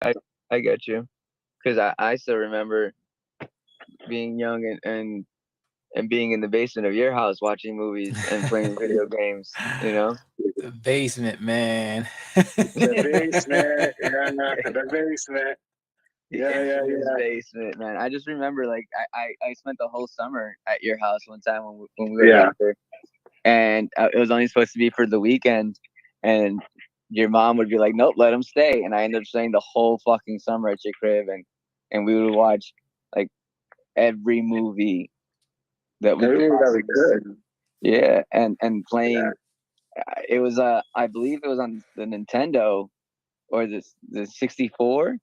I I get you because I still remember being young and being in the basement of your house watching movies and playing video games. You know, The basement, man. The basement, yeah, the basement. the Yeah, yeah, infamous yeah. basement, man. I just remember like I spent the whole summer at your house one time when we were Yeah. younger, and it was only supposed to be for the weekend, and your mom would be like, "Nope, let him stay," and I ended up staying the whole fucking summer at your crib, and we would watch like every movie that we could Everything that we possibly see. could. Yeah, and Yeah. playing. It was I believe it was on the Nintendo or the 64.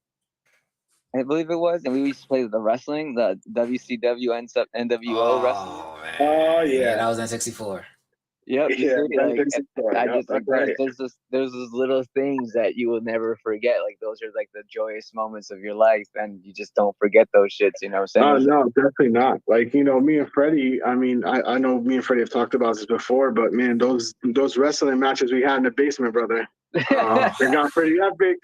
I believe it was, and we used to play the wrestling, the WCW NWO wrestling. Oh Oh man, yeah, yeah. that was N64. Yep, you Yeah, see, like Benedict Cumberbatch. I Yep, just like that's right. there's those little things that you will never forget. Like those are like the joyous moments of your life, and you just don't forget those shits. You know what I'm Oh saying? no, definitely not. Like, me and Freddie, I mean, I know me and Freddie have talked about this before, but man, those wrestling matches we had in the basement, brother, they Oh, got pretty epic.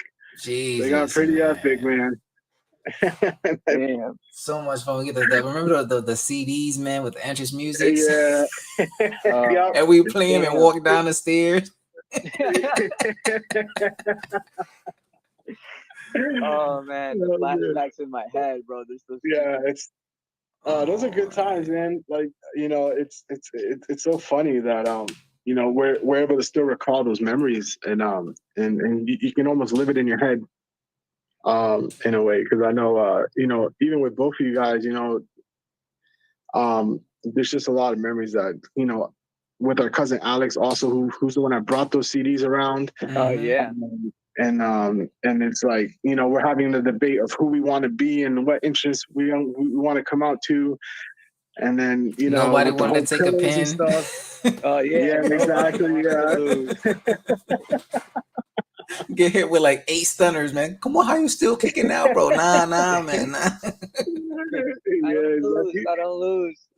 They got Jesus, pretty epic, man. man. Yeah. So much fun. We get remember the CDs, man, with the entrance music, Yeah. Yep. and we play them and Damn. walk down the stairs. Oh man, the Oh, man. flashbacks in my head, bro. There's those Yeah, scenes. it's those are Oh good times, man. man. Like, it's so funny that we're able to still recall those memories, and you can almost live it in your head, in a way, because I know, even with both of you guys, there's just a lot of memories that, with our cousin Alex also, who's the one that brought those CDs around. Oh Mm-hmm. yeah. And it's like, we're having the debate of who we want to be and what interests we want to come out to, and then, Nobody with the wanted whole to take a pillows and pin. stuff. Oh yeah. Yeah, Nobody exactly. wanted to Yeah. lose. Get hit with like 8 stunners, man. Come on, how you still kicking out, bro? Nah, man. Nah. I don't Yeah, lose. exactly. I don't lose.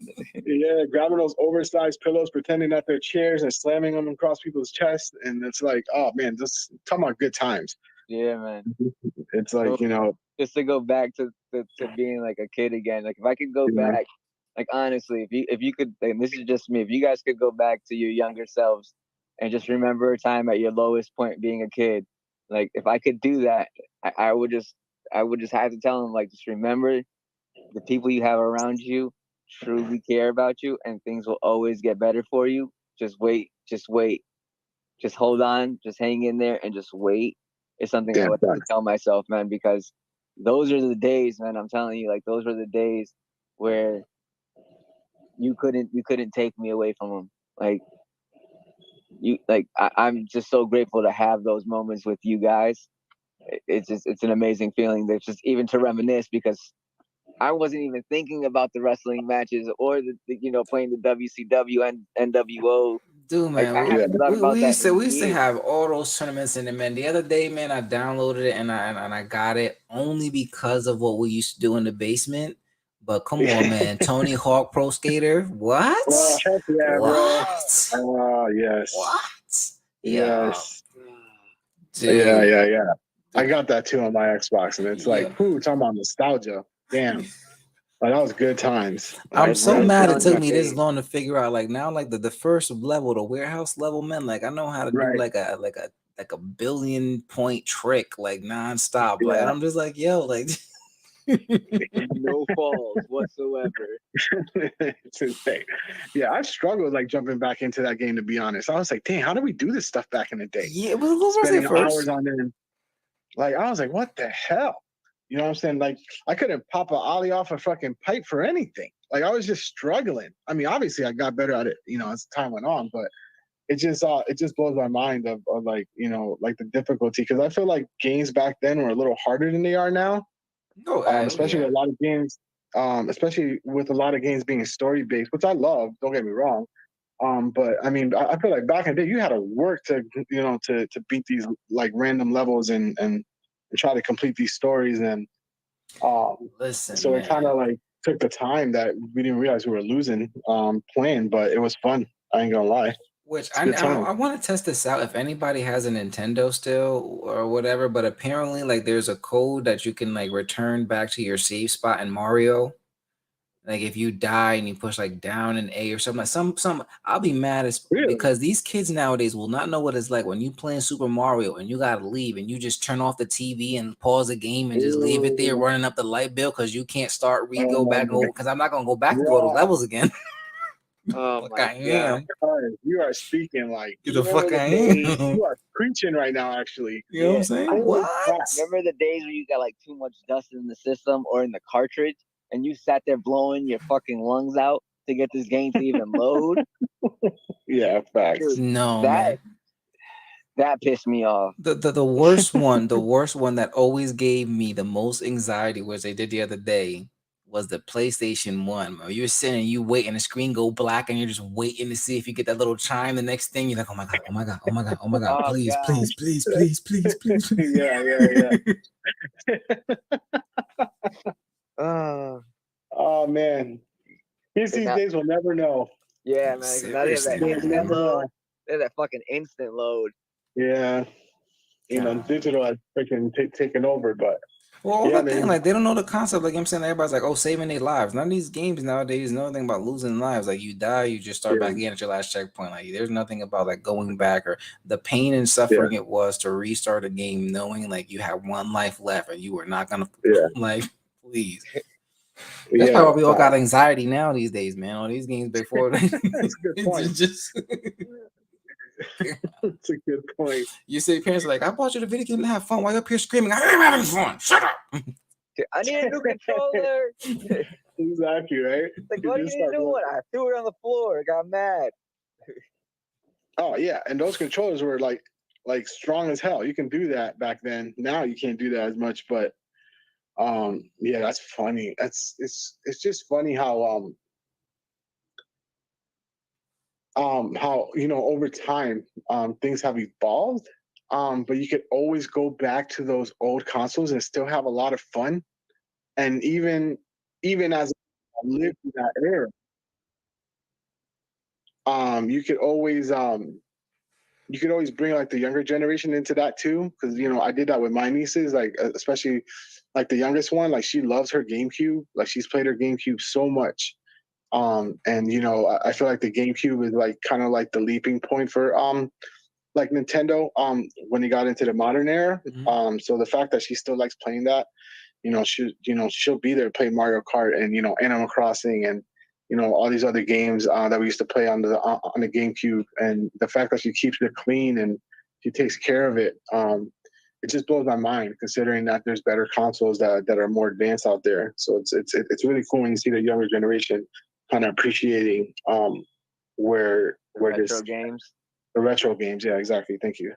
Yeah, grabbing those oversized pillows, pretending that they're chairs and slamming them across people's chests, and it's like, oh man, just talking about good times. Yeah, man. It's like, So just to go back to being like a kid again, like if I could go you know, back, like honestly, if you could, and this is just me, if you guys could go back to your younger selves and just remember a time at your lowest point being a kid, like if I could do that, I would just have to tell them like just remember the people you have around you truly care about you, and things will always get better for you. Just wait, just wait, just hold on, just hang in there, and just wait. Is something I damn would have to facts. tell myself, man, because those are the days, man. I'm telling you, like those were the days where you couldn't take me away from them. Like I'm just so grateful to have those moments with you guys. It's an amazing feeling. That's just even to reminisce because I wasn't even thinking about the wrestling matches or playing the WCW and NWO. Dude, Like man, I we, Yeah. haven't thought we, about we that used to in we used to years. have all those tournaments in the man. The other day, man, I downloaded it and I got it only because of what we used to do in the basement. But come on, man, Tony Hawk Pro Skater, Oh, what? heck yeah, bro. What? Oh, yes. What? Yo, Yes. Yeah, dude, yeah, yeah. I got that too on my Xbox, and it's like, yo. whoo, talking about nostalgia. Damn. Like, that was good times. I'm Like, It's so real those mad good it founding took times. me this days. long to figure out. Like now, like the first level, the warehouse level, man. Like I know how to do Right. like a billion point trick like nonstop. Like and Yeah. I'm just like, yo, like No falls whatsoever. It's insane. Yeah, I struggled like jumping back into that game, to be honest. I was like, dang, how did we do this stuff back in the day? yeah, it was a little rusty at Spending hours first. on it. Like, I was like, what the hell? You know what I'm saying? Like, I couldn't pop a ollie off a fucking pipe for anything. Like, I was just struggling. I mean, obviously, I got better at it, as time went on, but it just blows my mind of like, like the difficulty, because I feel like games back then were a little harder than they are now. Oh Especially yeah. with a lot of games, especially with a lot of games being story based, which I love. Don't get me wrong. But I mean, I feel like back in the day, you had to work to beat these like random levels and try to complete these stories, and Listen, so it kind of man. like took the time that we didn't realize we were losing playing, but it was fun. I ain't gonna lie. Which It's a good time. I want to test this out if anybody has a Nintendo still or whatever, but apparently like there's a code that you can like return back to your save spot in Mario. Like if you die and you push like down and A or something, like some I'll be mad as Really? because these kids nowadays will not know what it's like when you playing Super Mario and you gotta leave and you just turn off the TV and pause the game and just leave it there Ooh. running up the light bill because you can't go back Um, because I'm not gonna go back and go to yeah. levels again. Oh Like my I god. am. You are speaking like Get the fuck Remember I the days? am. you are preaching right now. Actually, You know what I'm Yeah. saying? holy What? crap. Remember the days where you got like too much dust in the system or in the cartridge, and you sat there blowing your fucking lungs out to get this game to even load? Yeah, facts. Dude, No, that man. that pissed me off. The worst one that always gave me the most anxiety, which they did the other day, was the PlayStation 1. You're sitting and you wait and the screen go black and you're just waiting to see if you get that little chime. The next thing you're like, oh my god, oh my god, oh my god, oh my god, Oh please, god. please, please, please, please, please, please. Yeah. Oh Oh man, kids these now, days will never know. yeah, man. 'Cause now they have Seriously, that They'll instant never man. load. know. They have that fucking instant load. Yeah, God. digital has freaking taken over. But Well, yeah, the thing, man. like they don't know the concept. Like I'm saying, everybody's like, "Oh, saving their lives." None of these games nowadays know anything about losing lives. Like you die, you just start Yeah, back again at your last checkpoint. Like there's nothing about like going back or the pain and yeah, suffering it was to restart a game, knowing like you had one life left and you were not gonna yeah, like. Please, that's yeah. probably why we all got Facts. anxiety now these days, man. All these games before That's a good point. it's just That's a good point. you say parents are like, "I bought you the video game to have fun." Why you up here screaming? I am having fun. Shut up. I need a new controller. Exactly right. Like, You what do just you need start a new one? I threw it on the floor. Got mad. Oh yeah, and those controllers were like strong as hell. You can do that back then. Now you can't do that as much, but yeah, that's funny. It's just funny how over time things have evolved. But you could always go back to those old consoles and still have a lot of fun. And even as I lived through that era, you could always bring like the younger generation into that too, because I did that with my nieces, like especially like the youngest one, like she loves her GameCube, like she's played her GameCube so much. And I feel like the GameCube is like kind of like the leaping point for like Nintendo when he got into the modern era. Mhm. So the fact that she still likes playing that, she'll be there to play Mario Kart and Animal Crossing and all these other games that we used to play on the GameCube. And the fact that she keeps it clean and she takes care of it, it just blows my mind, considering that there's better consoles that are more advanced out there. So it's really cool when you see the younger generation kind of appreciating where Retro this games. the retro games. Yeah, exactly. Thank you.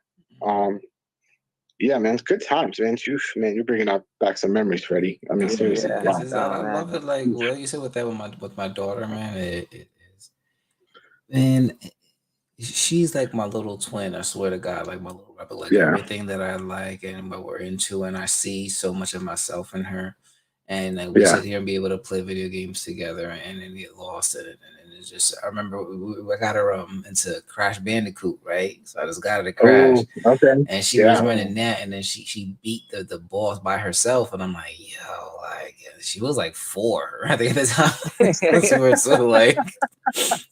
Yeah, man, it's good times, man. You're bringing back some memories, Freddie. I mean, It seriously. Yeah. is. Wow. It's, Oh I man. love it. Like what you said with that with my daughter, man. It is, and she's like my little twin. I swear to God, like my little rebel. Like Yeah. everything that I like and what we're into, and I see so much of myself in her. And like we Yeah. sit here and be able to play video games together and then get lost in it. And it's just, I remember I got her into Crash Bandicoot, right? So I just got her to Crash, Oh, okay. and she was Yeah. running that, and then she beat the boss by herself, and I'm like, yo, like she was like 4, I think at the time. That's where it's sort of like,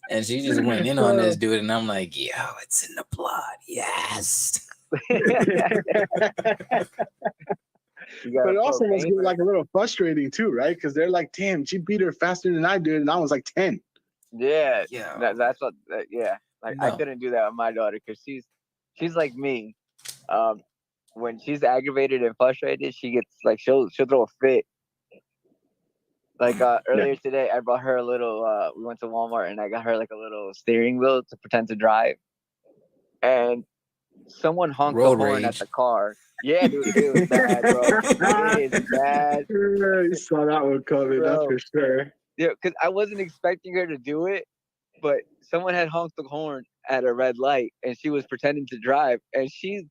and she just went in on this dude, and I'm like, yo, it's in the blood, yes. But it also must get like a little frustrating too, right? Because they're like, damn, she beat her faster than I did, and I was like 10. Yeah. Yeah. That's what. Yeah. Like I No. couldn't do that with my daughter because she's like me. When she's aggravated and frustrated, she gets like she'll throw a fit. Like earlier today, I brought her a little. We went to Walmart and I got her like a little steering wheel to pretend to drive, and someone honked the Road horn at rage. the car. Yeah, dude, it was bad, bro. It is bad, You saw that one coming, that's bro. for sure. Yeah, because I wasn't expecting her to do it, but someone had honked the horn at a red light, and she was pretending to drive, and she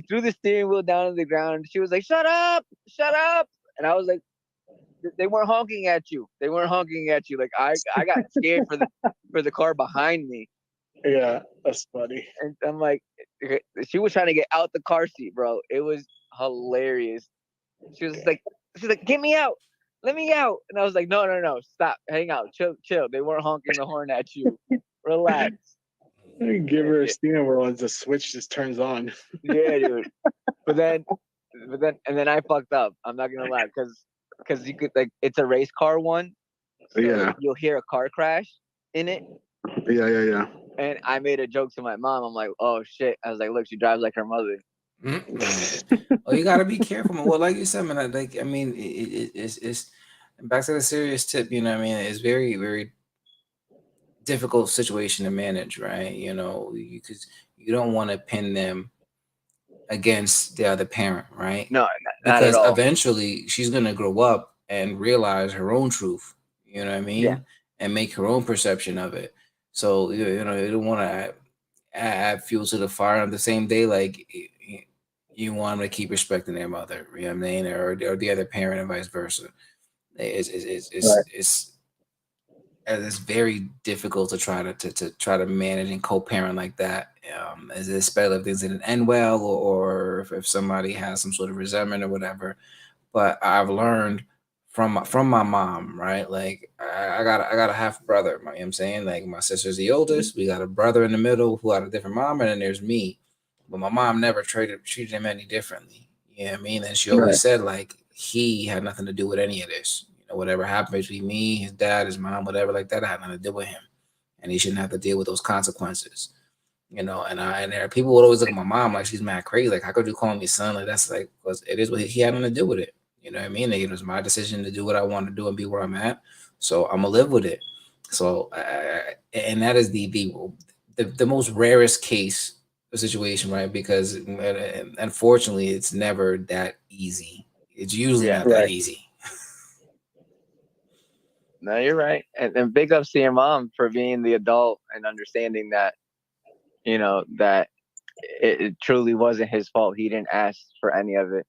threw the steering wheel down on the ground. She was like, "Shut up, shut up!" And I was like, "They weren't honking at you. They weren't honking at you." Like I got scared for the car behind me. Yeah, that's funny. And I'm like, she was trying to get out the car seat, bro. It was hilarious. She was like, get me out, let me out. And I was like, no, stop, hang out, chill. They weren't honking the horn at you. Relax. Give her a steering wheel and the switch just turns on. Yeah, dude. But then I fucked up. I'm not gonna lie, because you could, like, it's a race car one, so Yeah. you'll hear a car crash in it. Yeah. And I made a joke to my mom. I'm like, oh shit. I was like, look, she drives like her mother. Oh, you gotta be careful, man. Well, like you said, man. I mean, it's back to the serious tip. You know, what I mean, it's very, very difficult situation to manage, right? You know, because you don't want to pin them against the other parent, right? No, not Because at all. eventually she's gonna grow up and realize her own truth. You know what I mean? Yeah. And make her own perception of it. So you know, you don't want to add fuel to the fire on the same day. Like you want them to keep respecting their mother. You know what I mean? Or the other parent, and vice versa. It's very difficult to try to manage and co-parent like that. Especially if things didn't end well, or if somebody has some sort of resentment or whatever. But I've learned from my mom, right? Like I got a half brother. You know what I'm saying? Like my sister's the oldest. We got a brother in the middle who had a different mom, and then there's me. But my mom never treated him any differently. You know what I mean? And she always said, like, he had nothing to do with any of this. You know, whatever happened between me, his dad, his mom, whatever like that, had nothing to do with him. And he shouldn't have to deal with those consequences. You know, and there are people would always look at my mom like she's mad crazy. Like, how could you call me son? Like, that's like, because it is what he had nothing to do with it. You know what I mean? Like, it was my decision to do what I want to do and be where I'm at. So I'm gonna live with it. So, and that is the most rarest case situation, right? Because unfortunately, it's never that easy. It's usually not that easy. No, you're right. And big ups to your mom for being the adult and understanding that, you know, that it truly wasn't his fault. He didn't ask for any of it.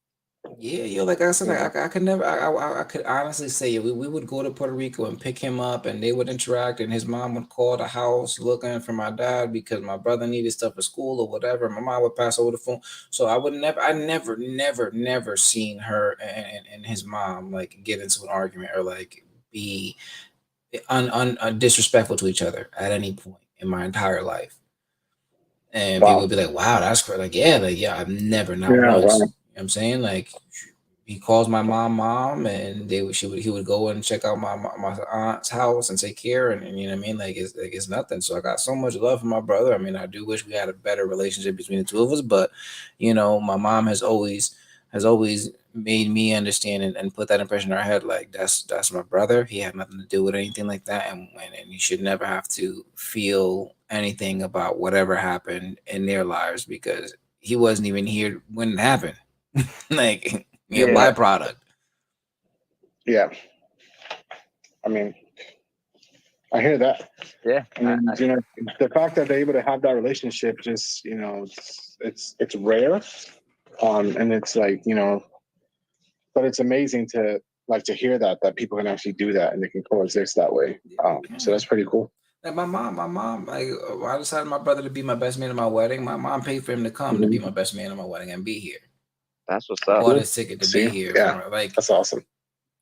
Yeah, like I said, I could never, I could honestly say we would go to Puerto Rico and pick him up, and they would interact, and his mom would call the house looking for my dad because my brother needed stuff for school or whatever. My mom would pass over the phone, so I never seen her and his mom like get into an argument or like be disrespectful to each other at any point in my entire life. And people would be like, "Wow, that's great!" Like, yeah, I've never, not once. You know what I'm saying? Like, he calls my mom, and he would go and check out my aunt's house and take care, and you know what I mean? Like it's nothing. So I got so much love for my brother. I mean, I do wish we had a better relationship between the two of us, but you know, my mom has always made me understand and put that impression in our head, like that's my brother. He had nothing to do with anything like that, and you should never have to feel anything about whatever happened in their lives because he wasn't even here when it happened. Like, byproduct. Yeah. I mean, I hear that. Yeah. I mean, you know, the fact that they're able to have that relationship, just, you know, it's rare. And it's like, you know, but it's amazing to hear that people can actually do that and they can coexist that way. So that's pretty cool. Like my mom, like I decided my brother to be my best man at my wedding. My mom paid for him to come to be my best man at my wedding and be here. That's what's up. Bought his ticket to be here. Yeah, like that's awesome.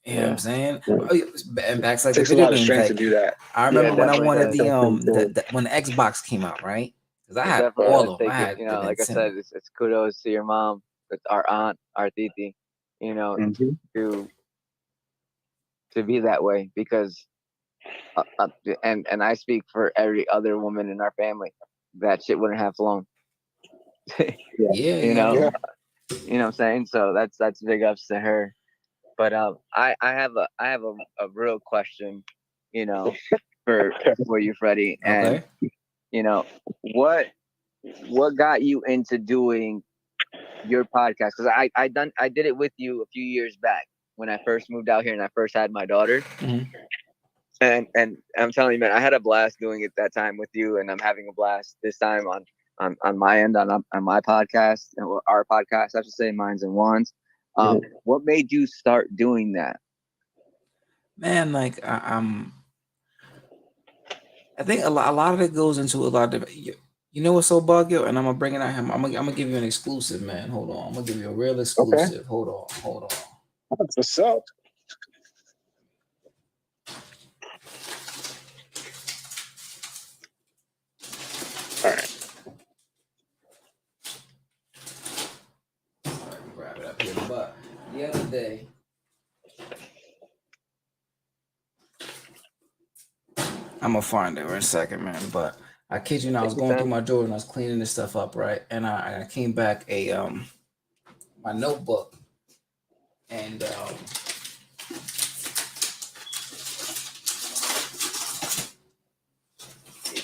You know what I'm saying? And back to like the video games, like, to do that. I remember when I wanted the when the Xbox came out, right? Because I had all of them. I had, you know, like I said, it's kudos to your mom, it's our aunt, our titi, you know, to be that way because, and I speak for every other woman in our family, that shit wouldn't have flown. You know what I'm saying? So that's big ups to her. But I have a real question, you know, for you, Freddie, and you know, what got you into doing your podcast? Because I did it with you a few years back when I first moved out here and I first had my daughter. Mm-hmm. And I'm telling you, man, I had a blast doing it that time with you, and I'm having a blast this time on my end on my podcast, and our podcast, I should say, Minds and Wands. What made you start doing that? Man, like I'm I think a lot of it goes into a lot of you know what's so bug yo, and I'm gonna bring it out him. I'm gonna give you an exclusive, man. Hold on, I'm gonna give you a real Okay, exclusive. Hold on. that's what's up. All right. All right, grab it up here. But the other day, I'm gonna find it in a second, man. But I kid you not, I was Take your going through time. my drawer and I was cleaning this stuff up, right? And I came back my notebook and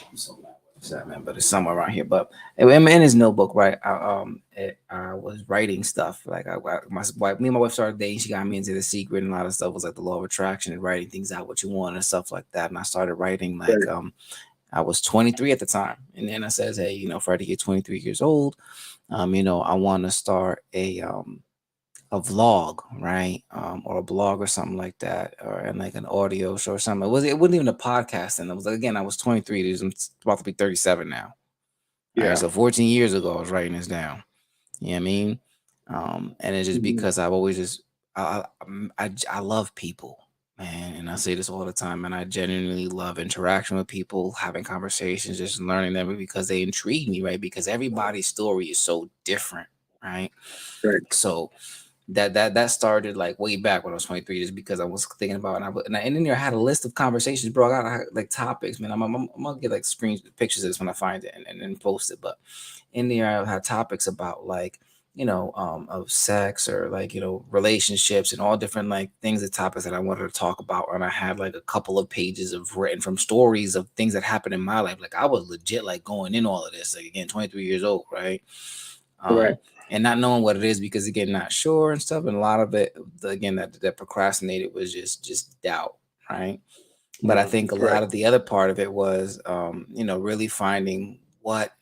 I'm so mad. What's that, man? But it's somewhere around here. But in his notebook, right? I was writing stuff. Like my wife, me and my wife started dating. She got me into The Secret, and a lot of stuff was like the law of attraction and writing things out, what you want, and stuff like that. And I started writing like Right. I was 23 at the time, and then I says, hey, Freddie, you're 23 years old. I want to start a vlog, right? Or a blog or something like that, or and like an audio show or something. It wasn't even a podcast, and it was again, I was 23. I'm about to be 37 now. All right, Yeah. so 14 years ago, I was writing this down. You know what I mean? And it's just Mhm. because I've always just I love people, man, and I say this all the time, and I genuinely love interaction with people, having conversations, just learning them because they intrigue me, right? Because everybody's story is so different, right? Right. So that started like way back when I was 23, just because I was thinking about and in there I had a list of conversations, bro. I got like topics, man. I'm gonna get like screen pictures of this when I find it and post it. But in there I had topics about like of sex or like relationships and all different like things and topics that I wanted to talk about. And I had like a couple of pages of written from stories of things that happened in my life. Like I was legit like going in all of this. Like again, 23 years old, right? Right. And not knowing what it is because again, not sure and stuff. And a lot of it, again, that procrastinated was just doubt, right? But I think a Right. lot of the other part of it was, really finding what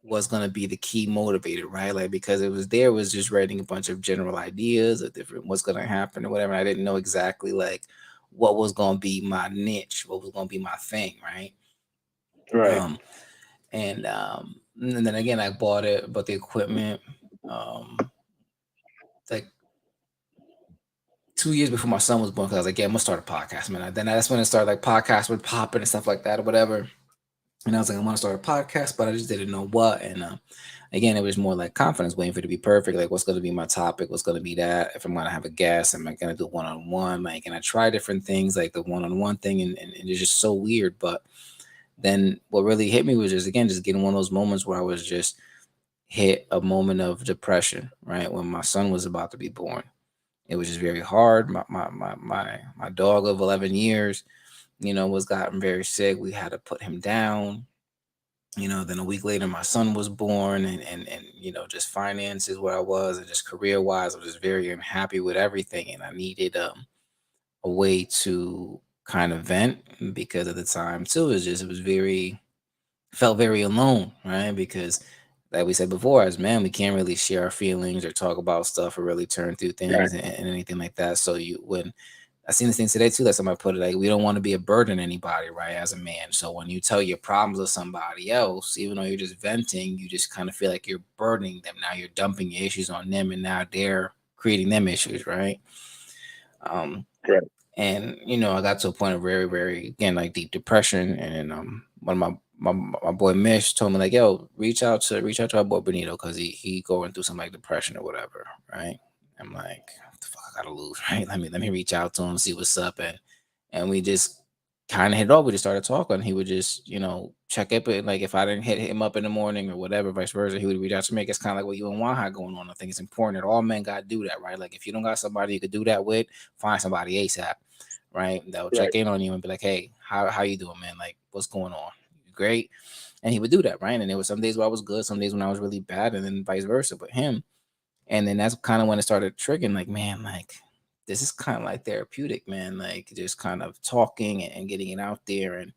was going to be the key motivator, right? Like because it was just writing a bunch of general ideas of different what's going to happen or whatever. I didn't know exactly like what was going to be my niche, what was going to be my thing, right? Right. Um, and then again, I bought the equipment, like 2 years before my son was born. Because I was like, yeah, I'm gonna start a podcast, man. Then that's when it started, like podcasts would popping and stuff like that or whatever. And I was like, I want to start a podcast, but I just didn't know what. And again, it was more like confidence, waiting for it to be perfect. Like, what's going to be my topic? What's going to be that? If I'm going to have a guest, am I going to do one on one? Like, and I try different things, like the one on one thing, and it's just so weird. But then what really hit me was just, again, just getting one of those moments where I was just hit a moment of depression, right? When my son was about to be born. It was just very hard. My dog of 11 years, was gotten very sick. We had to put him down. Then a week later, my son was born, and just finances where I was, and just career wise, I was just very unhappy with everything, and I needed a way to kind of vent because at the time too, it was very felt very alone, right? Because like we said before, as men, we can't really share our feelings or talk about stuff or really turn through Right. things and anything like that. So when I seen this thing today too, that somebody put it like we don't want to be a burden to anybody, right? As a man. So when you tell your problems to somebody else, even though you're just venting, you just kind of feel like you're burdening them. Now you're dumping your issues on them and now they're creating them issues, right? Um Right. and I got to a point of very, very again like deep depression. And one of my boy Mish told me like, yo, reach out to our boy Benito because he going through some like depression or whatever, right? I'm like, what the fuck I gotta lose, right? Let me reach out to him, see what's up. And we just kind of hit it off. We just started talking. He would just, check up it. Like if I didn't hit him up in the morning or whatever, vice versa, he would reach out to me. It's kind of like what you and Juan had going on. I think it's important that all men got to do that, right? Like if you don't got somebody you could do that with, find somebody ASAP, right? That will Right. check in on you and be like, hey, how you doing, man? Like what's going on? You great? And he would do that, right? And there was some days where I was good, some days when I was really bad, and then vice versa with him. And then that's kind of when it started triggering, like, man, like this is kind of like therapeutic, man. Like just kind of talking and getting it out there. And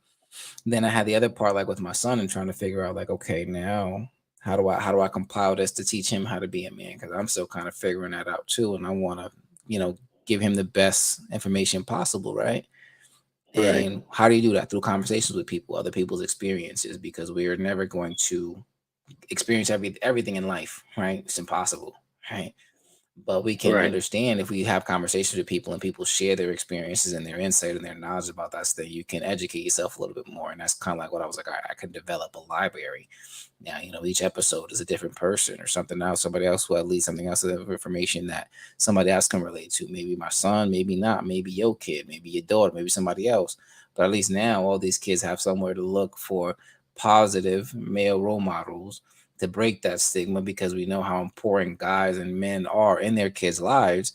then I had the other part, like with my son, and trying to figure out, like, okay, now how do I compile this to teach him how to be a man? Because I'm still kind of figuring that out too, and I want to, you know, give him the best information possible, right? Right. And how do you do that? Through conversations with people, other people's experiences, because we are never going to experience everything in life, right? It's impossible, right? But we can Right. understand if we have conversations with people and people share their experiences and their insight and their knowledge about that stuff, you can educate yourself a little bit more. And that's kind of like what I was like, all right, I can develop a library. Now, each episode is a different person or something else, somebody else who at least something else of information that somebody else can relate to. Maybe my son, maybe not, maybe your kid, maybe your daughter, maybe somebody else. But at least now all these kids have somewhere to look for positive male role models to break that stigma, because we know how important guys and men are in their kids' lives.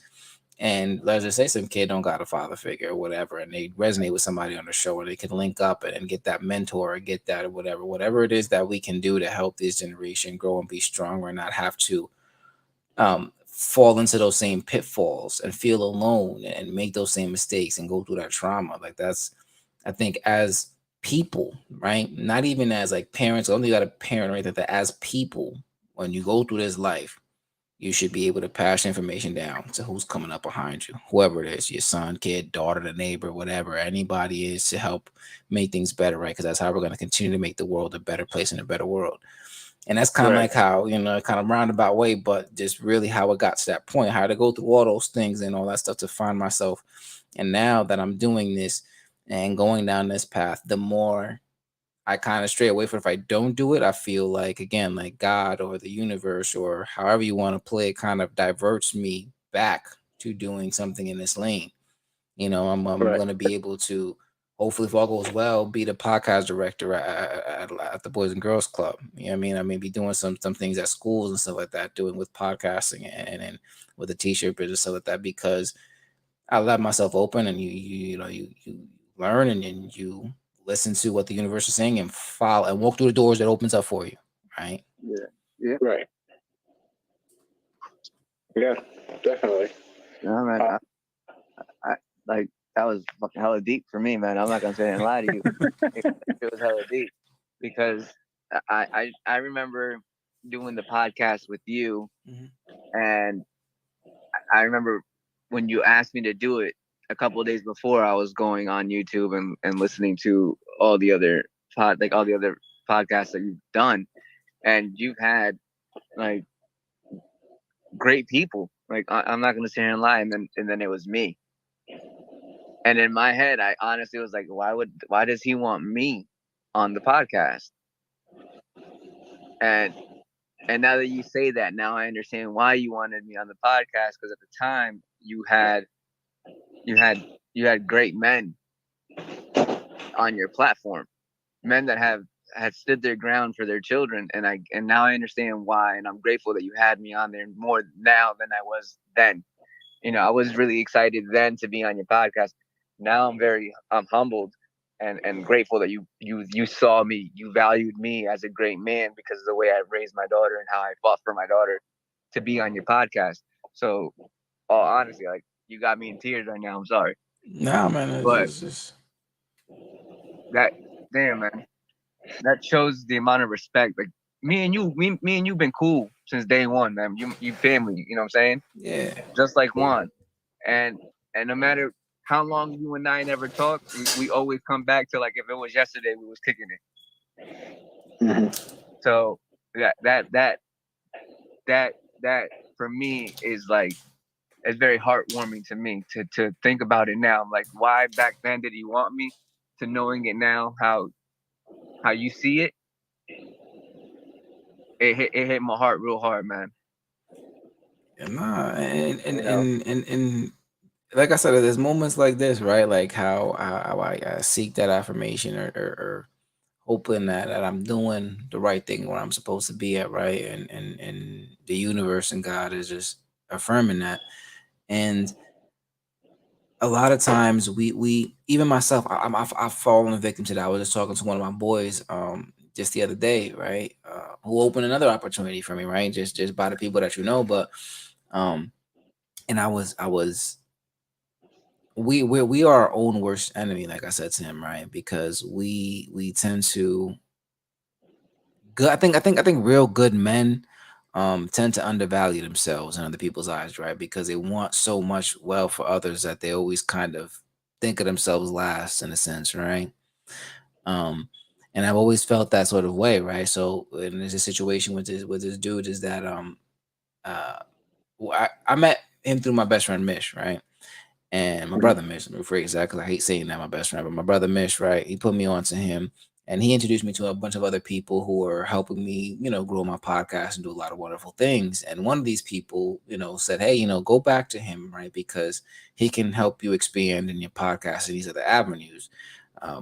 And let's just say some kid don't got a father figure or whatever, and they resonate with somebody on the show, or they can link up and get that mentor or get that or whatever it is that we can do to help this generation grow and be stronger and not have to fall into those same pitfalls and feel alone and make those same mistakes and go through that trauma. Like that's, I think, as people, right? Not even as like parents. I don't think you got a parent or anything. That as people, when you go through this life, you should be able to pass information down to who's coming up behind you, whoever it is, your son, kid, daughter, the neighbor, whatever, anybody is, to help make things better, right? Because that's how we're going to continue to make the world a better place and a better world. And that's kind of Right. like how, kind of roundabout way, but just really how it got to that point, how to go through all those things and all that stuff to find myself. And now that I'm doing this and going down this path, the more I kind of stray away from it. If I don't do it, I feel like, again, like God or the universe or however you want to play it kind of diverts me back to doing something in this lane. I'm Right. going to be able to, hopefully, if all goes well, be the podcast director at the Boys and Girls Club. You know what I mean? I may be doing some things at schools and stuff like that, doing with podcasting and with a t-shirt business, stuff like that, because I let myself open, and you learn, and you listen to what the universe is saying and follow and walk through the doors that opens up for you, right? Yeah. Yeah. Right. Yeah, definitely. No, man. I like that was fucking hella deep for me, man. I'm not gonna say and lie to you. It was hella deep because I remember doing the podcast with you, and I remember when you asked me to do it a couple of days before, I was going on YouTube and listening to all the other all the other podcasts that you've done, and you've had like great people. Like I'm not gonna sit here and lie, and then it was me. And in my head, I honestly was like, why does he want me on the podcast? And now that you say that, now I understand why you wanted me on the podcast, because at the time you had great men on your platform, men that have stood their ground for their children, and now I understand why, and I'm grateful that you had me on there more now than I was then. I was really excited then to be on your podcast. Now I'm humbled and grateful that you saw me, you valued me as a great man because of the way I raised my daughter and how I fought for my daughter to be on your podcast. So, all honestly, like, you got me in tears right now. I'm sorry, Nah, man, but it's just that damn, man, that shows the amount of respect. Like, me and you been cool since day one, man. You family, you know what I'm saying? yeah. Just like Juan. And no matter how long you and I never talk, we always come back to, like, if it was yesterday, we was kicking it. Mm-hmm. So that for me is like, it's very heartwarming to me to think about it now. I'm like, why back then did he want me? To knowing it now, how you see it, it hit my heart real hard, man. Nah, and and, You know? and and and like I said, there's moments like this, right? Like how I seek that affirmation or hoping that I'm doing the right thing where I'm supposed to be at, right? And the universe and God is just affirming that. And a lot of times we even myself, I've fallen a victim to that. I was just talking to one of my boys just the other day, right? Who opened another opportunity for me, right? Just by the people that you know, but um and I was we are our own worst enemy, like I said to him, right? Because we tend to good. I think real good men tend to undervalue themselves in other people's eyes, right? Because they want so much well for others that they always kind of think of themselves last in a sense, right? And I've always felt that sort of way, right? So, and there's a situation with this dude is that uh, I met him through my best friend Mish, right? And my brother Mish, let me rephrase that because I hate saying that my best friend, but my brother Mish, right? He put me on to him, and he introduced me to a bunch of other people who are helping me, grow my podcast and do a lot of wonderful things. And one of these people, said, "Hey, go back to him, right? Because he can help you expand in your podcast and these other avenues."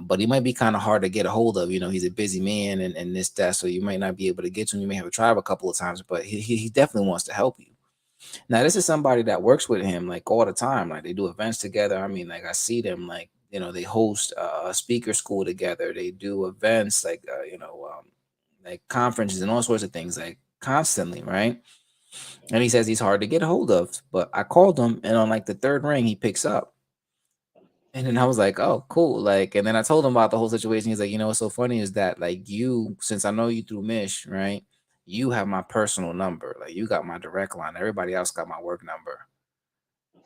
But he might be kind of hard to get a hold of. He's a busy man and this, that. So you might not be able to get to him. You may have to try a couple of times, but he definitely wants to help you. Now, this is somebody that works with him like all the time. Like they do events together. I mean, like I see them like, they host a speaker school together. They do events like conferences and all sorts of things like constantly, right? And he says he's hard to get a hold of. But I called him and on like the third ring, he picks up. And then I was like, oh, cool. Like, and then I told him about the whole situation. He's like, what's so funny is that like since I know you through Mish, right? You have my personal number. Like you got my direct line. Everybody else got my work number.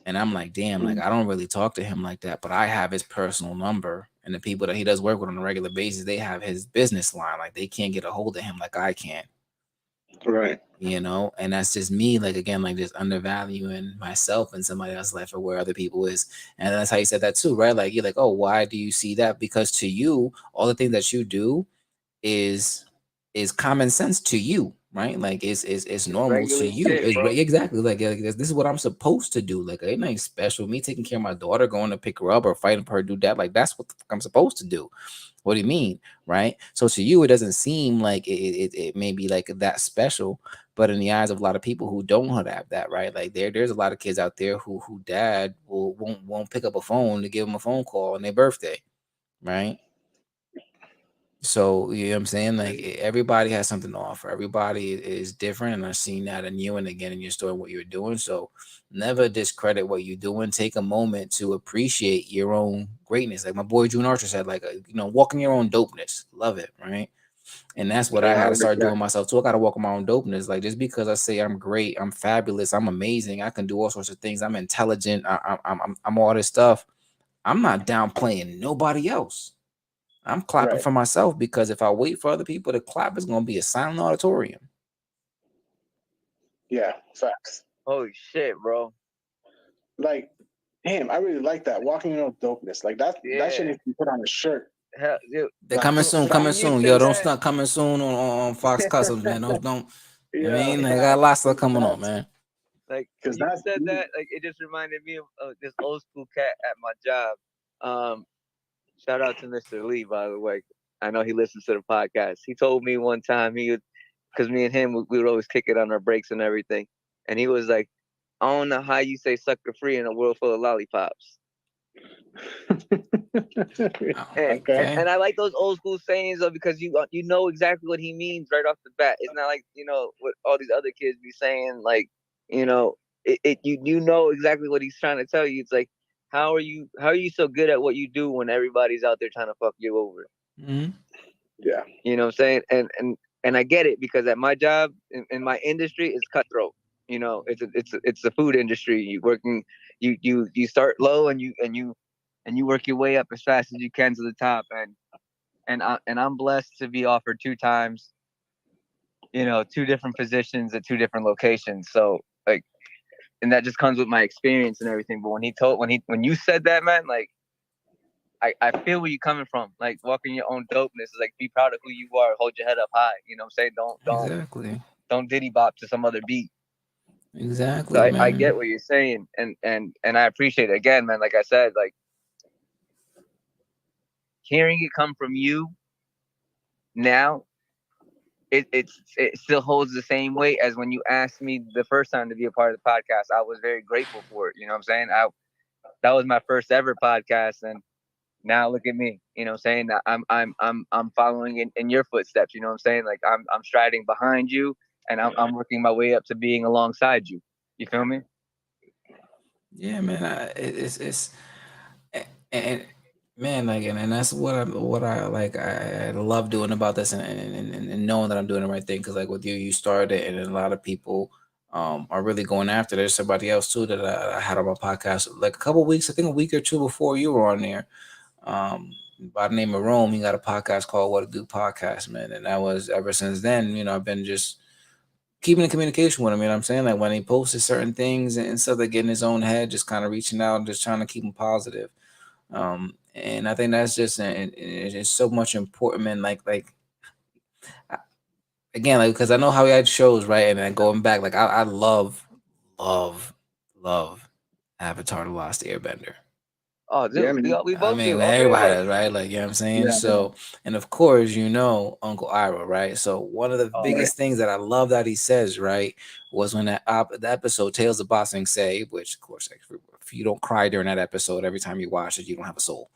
And I'm like, damn, like I don't really talk to him like that, but I have his personal number. And the people that he does work with on a regular basis, they have his business line. Like they can't get a hold of him like I can. Right. And that's just me, like again, like just undervaluing myself in somebody else's life or where other people is. And that's how you said that too, right? Like you're like, oh, why do you see that? Because to you, all the things that you do is common sense to you, right? Like it's normal Regular to you. shit, bro. Exactly like this is what I'm supposed to do. Like ain't nothing special. Me taking care of my daughter, going to pick her up or fighting for her, do that. Like that's what the fuck I'm supposed to do. What do you mean, right? So to you, it doesn't seem like it may be like that special, but in the eyes of a lot of people who don't have that, right? Like there's a lot of kids out there who dad won't pick up a phone to give them a phone call on their birthday, right? So you know what I'm saying? Like everybody has something to offer. Everybody is different, and I've seen that in you and again in your story what you're doing. So never discredit what you're doing. Take a moment to appreciate your own greatness. Like my boy June Archer said, like walk in your own dopeness. Love it, right? And that's what I had to start doing myself too. I got to walk in my own dopeness. Like just because I say I'm great, I'm fabulous, I'm amazing, I can do all sorts of things. I'm intelligent. I'm all this stuff. I'm not downplaying nobody else. I'm clapping for myself because if I wait for other people to clap, it's gonna be a silent auditorium. Yeah, facts. Holy shit, bro. Like, damn, I really like that. Walking in dopeness. Like that shit needs to be put on a shirt. Hell, dude. They're coming soon, Yo, don't stop coming soon on Fox Customs, man. Don't I mean, I got lots of coming on, man. Like, because you said that, like, it just reminded me of this old school cat at my job. Shout out to Mr. Lee, by the way. I know he listens to the podcast. He told me one time because me and him, we would always kick it on our breaks and everything. And he was like, I don't know how you say sucker free in a world full of lollipops. And I like those old school sayings though, because you know exactly what he means right off the bat. It's not like, what all these other kids be saying, like, you know exactly what he's trying to tell you. It's like, how are you so good at what you do when everybody's out there trying to fuck you over? Mm-hmm. Yeah. You know what I'm saying? And I get it, because at my job, in my industry, it's cutthroat. It's the food industry. You start low and you work your way up as fast as you can to the top. And I'm blessed to be offered 2 times, 2 different positions at 2 different locations. So like, and that just comes with my experience and everything. But when you said that, man, like, I feel where you're coming from. Like, walking your own dopeness is like, be proud of who you are, hold your head up high. You know what I'm saying? Don't diddy bop to some other beat. Exactly. So I get what you're saying, and I appreciate it. Again, man, like I said, like, hearing it come from you now, it still holds the same weight as when you asked me the first time to be a part of the podcast. I was very grateful for it. You know what I'm saying? That was my first ever podcast, and now look at me. You know what I'm saying? I'm following in your footsteps. You know what I'm saying? Like, I'm striding behind you, and I'm working my way up to being alongside you. You feel me? Yeah, man. It's and man, like, and that's what I like. I love doing about this, and knowing that I'm doing the right thing. Because like with you started it, and a lot of people are really going after. There's somebody else too that I had on my podcast like a couple weeks, I think a week or two before you were on there. By the name of Rome, he got a podcast called What a Good Podcast, man. And that was ever since then, I've been just keeping in communication with him. You know what I'm saying? Like when he posted certain things and stuff that get in his own head, just kind of reaching out and just trying to keep him positive. And I think that's just it's so much important, man. Again, like because I know how he had shows, right? And then going back, like I love, love, love Avatar: The Last Airbender. Oh, dude, Yeah, man. we I both mean, do. everybody Okay. does, right? Like, you know what I'm saying? Yeah, So, and of course, Uncle Ira, right? So, one of the Oh, biggest things that I love that he says, right, was when the episode Tales of Bossing Say, which, of course, if you don't cry during that episode every time you watch it, you don't have a soul.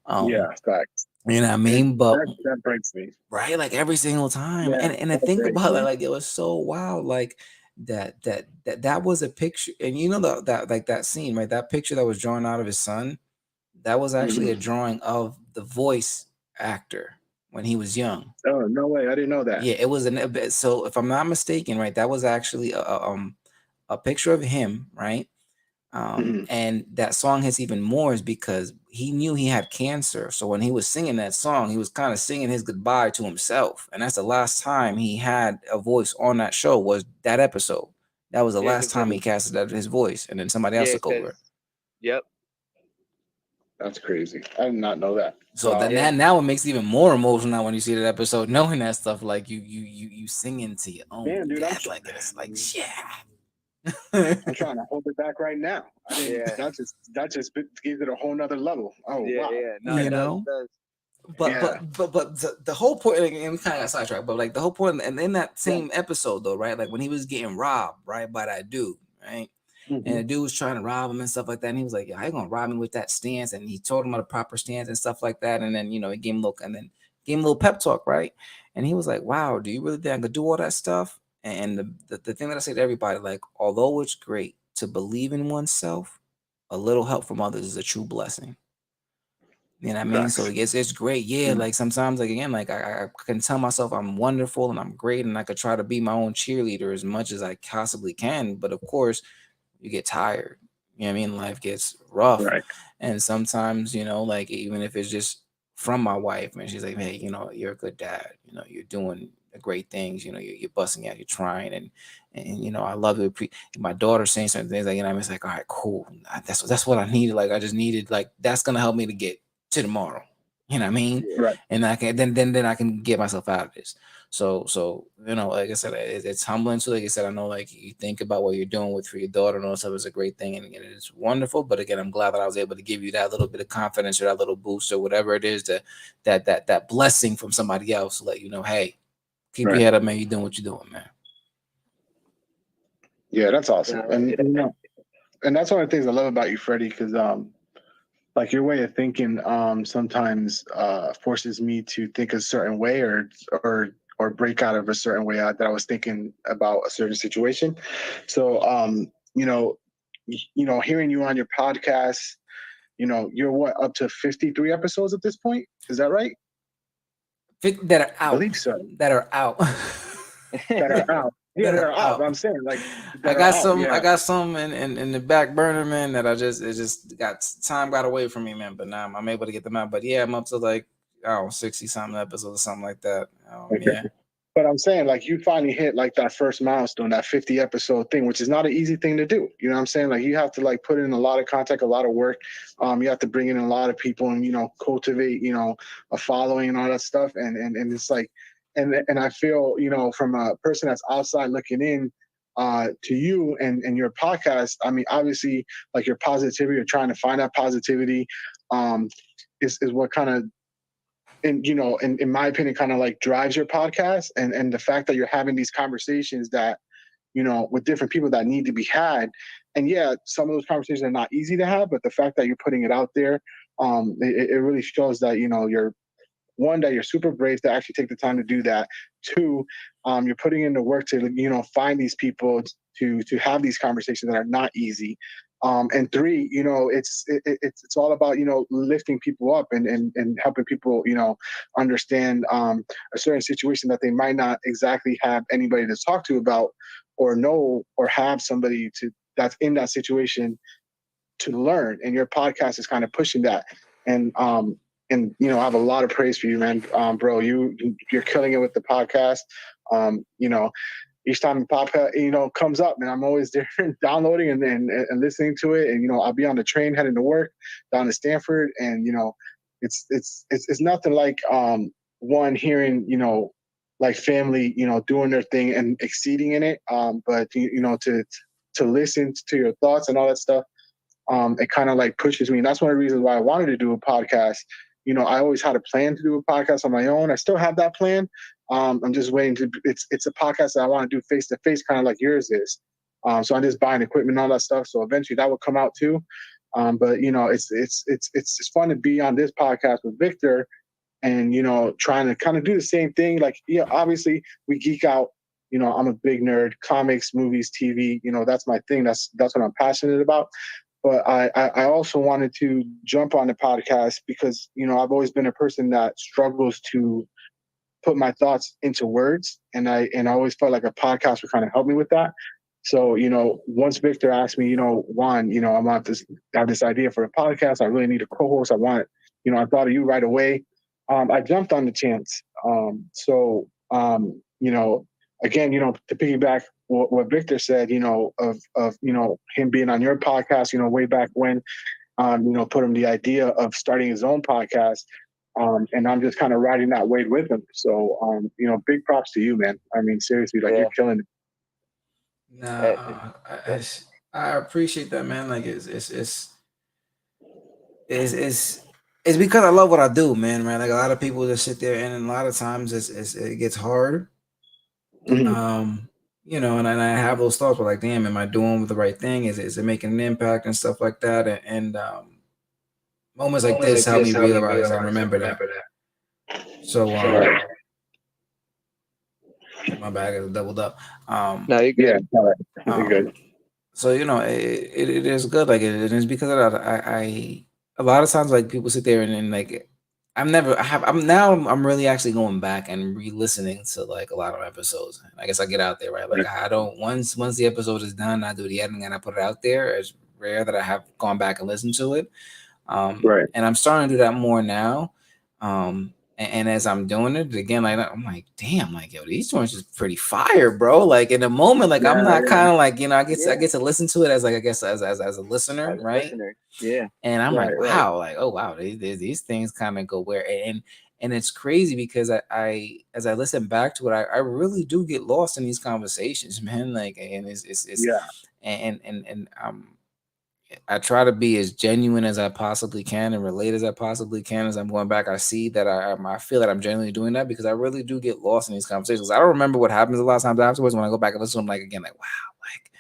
yeah, facts. You know what I mean? But That breaks me. right, like every single time, Yeah, and I that think breaks about me. it, like it was so wild, like that was a picture, and that like that scene, right? That picture that was drawn out of his son, that was actually a Mhm. drawing of the voice actor when he was young. Oh, no way! I didn't know that. Yeah, it was so if I'm not mistaken, right, that was actually a picture of him, right? Mhm. And that song hits even more is because he knew he had cancer. So when he was singing that song, he was kind of singing his goodbye to himself. And that's the last time he had a voice on that show was that episode. That was the yeah, last because time he casted his voice, and then somebody else yeah, took over. yep, That's crazy. I did not know that. So then Wow. yeah. that now it makes it even more emotional when you see that episode, knowing that stuff like you sing into your own Damn, dude, death, like it's like I'm trying to hold it back right now. I didn't. Yeah, That just gives it a whole nother level. Oh yeah, wow. yeah. No, you it does, know. it does. But Yeah. the whole point, and we kind of got sidetracked, but like the whole point, and in that Yeah. same episode though, right? Like when he was getting robbed, right, by that dude, right? And Mhm. the dude was trying to rob him and stuff like that. And he was like, "Yeah, how you gonna rob me with that stance?" And he told him about the proper stance and stuff like that. And then he gave him a little pep talk, right? And he was like, "Wow, do you really think I could do all that stuff?" And the thing that I say to everybody, like, although it's great to believe in oneself, a little help from others is a true blessing. You know what I mean? So Facts. it's great. Yeah, Mm. like sometimes, like again, like I can tell myself I'm wonderful and I'm great, and I could try to be my own cheerleader as much as I possibly can. But of course, you get tired. You know what I mean? Life gets rough. Right. And sometimes, like even if it's just from my wife and she's like, "Hey, you're a good dad, you're doing the great things, you're busting out, you're trying and I love it. My daughter saying certain things like, it's like, all right, cool. That's what I needed. Like I just needed like that's gonna help me to get to tomorrow. You know what I mean? Yeah, Right. And I can then I can get myself out of this. So like I said, it's humbling. So like I said, I know like you think about what you're doing for your daughter and all stuff is a great thing, and it's wonderful. But again, I'm glad that I was able to give you that little bit of confidence or that little boost or whatever it is that blessing from somebody else to let you know, hey, keep your Right. head up, man. You're doing what you're doing, man. Yeah, that's awesome. yeah, And that's one of the things I love about you, Freddie, because like your way of thinking sometimes forces me to think a certain way or break out of a certain way that I was thinking about a certain situation. So hearing you on your podcast, you're what, up to 53 episodes at this point? Is that right? That are I out. believe so. That are out. That are out. Yeah, That that are are out. out. I'm saying like I that are got out. some. I Yeah. got some in the back burner, man. That it just got away from me, man. But now I'm able to get them out. But yeah, I'm up to like 60 something episodes or something like that. Okay. Yeah. But I'm saying, like, you finally hit like that first milestone, that 50 episode thing, which is not an easy thing to do. You know what I'm saying? Like, you have to like put in a lot of contact, a lot of work. You have to bring in a lot of people and cultivate a following and all that stuff. And it's like, and I feel from a person that's outside looking in to you and your podcast. I mean, obviously, like your positivity, you're trying to find that positivity. Is what kind of in my opinion, kind of like drives your podcast and the fact that you're having these conversations that, with different people that need to be had. And yeah, some of those conversations are not easy to have, but the fact that you're putting it out there, it really shows that, you're one, that you're super brave to actually take the time to do that. Two, you're putting in the work to, find these people to have these conversations that are not easy. And three, it's all about lifting people up and helping people understand a certain situation that they might not exactly have anybody to talk to about. or know or have somebody that's in that situation to learn. And your podcast is kind of pushing that. And I have a lot of praise for you, man. Bro, you're killing it with the podcast. You know, each time the podcast, comes up, man, I'm always there downloading and listening to it. And, I'll be on the train heading to work down to Stanford. And, it's nothing like, one hearing, like family, doing their thing and exceeding in it. But, to listen to your thoughts and all that stuff, it kind of like pushes me. And that's one of the reasons why I wanted to do a podcast. I always had a plan to do a podcast on my own. I still have that plan. I'm just waiting it's a podcast that I want to do face to face, kind of like yours is. So I'm just buying equipment and all that stuff. So eventually that will come out too. But it's fun to be on this podcast with Victor and, trying to kind of do the same thing. Like, obviously we geek out. I'm a big nerd, comics, movies, TV, that's my thing. That's what I'm passionate about. But I also wanted to jump on the podcast because, I've always been a person that struggles to put my thoughts into words. And I always felt like a podcast would kind of help me with that. So, once Victor asked me, Juan, I have this idea for a podcast. I really need a co-host. I thought of you right away. I jumped on the chance. Again, to piggyback what Victor said, of him being on your podcast, way back when, put him the idea of starting his own podcast. And I'm just kind of riding that wave with him. So, big props to you, man. I mean, seriously, like you're killing it. Nah, I appreciate that, man. Like it's because I love what I do, man. Right? Like a lot of people just sit there, and a lot of times it gets hard. Mm-hmm. And I have those thoughts, but like, damn, am I doing the right thing? Is it making an impact and stuff like that? And moments like this help me realize and remember that. So, my bag is doubled up. No, you're good. Yeah, you're good. So it is good. Like it is because of that. I a lot of times like people sit there and like I'm really actually going back and re-listening to like a lot of episodes. I guess I get out there, right? Like I don't once the episode is done, I do the editing and I put it out there. It's rare that I have gone back and listened to it. Right. And I'm starting to do that more now. And as I'm doing it again, like I'm like, damn, like yo, these joints is pretty fire, bro. Like in a moment, like I'm not kind of like I get to listen to it as like I guess as a listener, right? Yeah. And I'm like, wow, like oh wow, these things kind of go where and it's crazy because I as I listen back to it, I really do get lost in these conversations, man. Like and it's and I try to be as genuine as I possibly can and relate as I possibly can as I'm going back. I see that I feel that I'm genuinely doing that because I really do get lost in these conversations. I don't remember what happens a lot of times afterwards when I go back and listen to them, like again, like wow,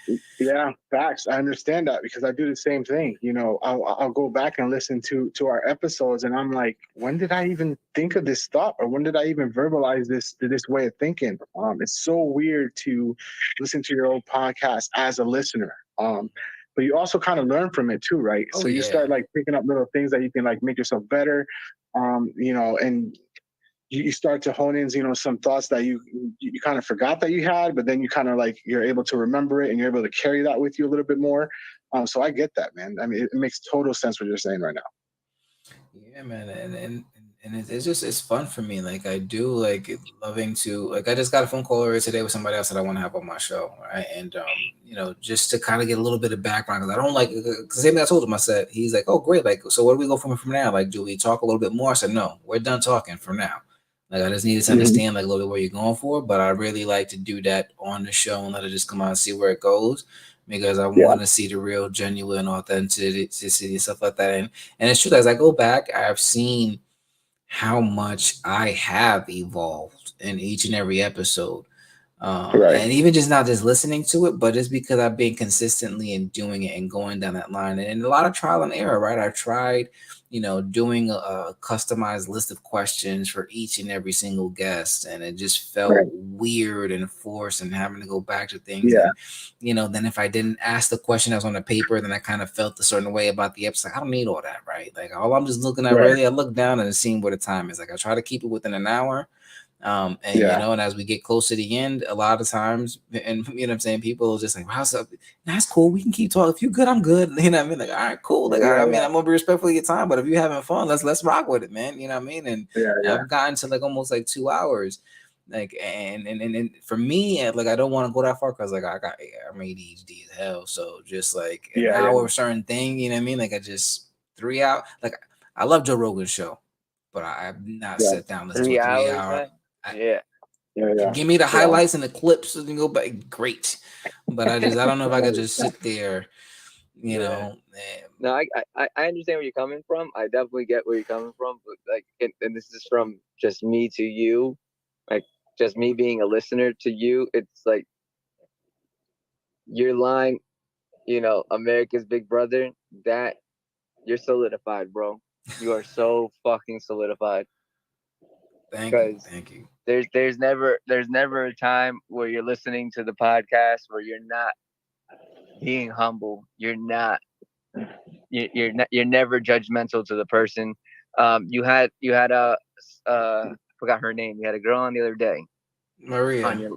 like yeah, facts. I understand that because I do the same thing. I'll go back and listen to our episodes, and I'm like, when did I even think of this thought, or when did I even verbalize this way of thinking? It's so weird to listen to your own podcast as a listener. But you also kind of learn from it too, right? Oh, so you start like picking up little things that you can like make yourself better, and you start to hone in, some thoughts that you kind of forgot that you had, but then you kind of like you're able to remember it and you're able to carry that with you a little bit more. So I get that, man. I mean, it makes total sense what you're saying right now. Yeah, man, and it's fun for me. Like I do like loving to like I just got a phone call earlier today with somebody else that I want to have on my show, right? And just to kind of get a little bit of background because I don't like the same thing I told him. I said he's like, oh great, like so where do we go from now? Like do we talk a little bit more? I said no, we're done talking for now. Like I just needed to understand like a little bit where you're going for, but I really like to do that on the show and let it just come out and see where it goes. Because I want to see the real, genuine authenticity and stuff like that. And it's true, as I go back, I've seen how much I have evolved in each and every episode. And even just not just listening to it, but it's because I've been consistently and doing it and going down that line. And a lot of trial and error, right? I tried, doing a customized list of questions for each and every single guest. And it just felt weird and forced and having to go back to things. Yeah. And, then if I didn't ask the question that was on the paper, then I kind of felt a certain way about the episode. I don't need all that, right? Like all I'm just looking at I look down and seeing what the time is. Like I try to keep it within an hour. And and as we get close to the end, a lot of times, and you know what I'm saying, people are just like, "How's up? That's cool. We can keep talking. If you're good, I'm good." You know what I mean? Like, all right, cool. Like, I mean, I'm gonna be respectful of your time, but if you're having fun, let's rock with it, man. You know what I mean? And I've gotten to like almost like 2 hours. Like and for me, like I don't want to go that far because like I'm ADHD as hell. So just like an hour certain thing, you know what I mean? Like I just 3 hours. Like I love Joe Rogan's show, but I've not sat down listened to a 3 hour. Give me the highlights and the clips and go back. Great, but I don't know if I could just sit there, you know. No, I understand where you're coming from. I definitely get where you're coming from, but like, and this is from just me to you, like just me being a listener to you. It's like your line, you know, America's Big Brother. That you're solidified, bro. You are so fucking solidified. Thank you. There's never a time where you're listening to the podcast where you're not being humble. You're never judgmental to the person. You had a forgot her name. You had a girl on the other day, Maria.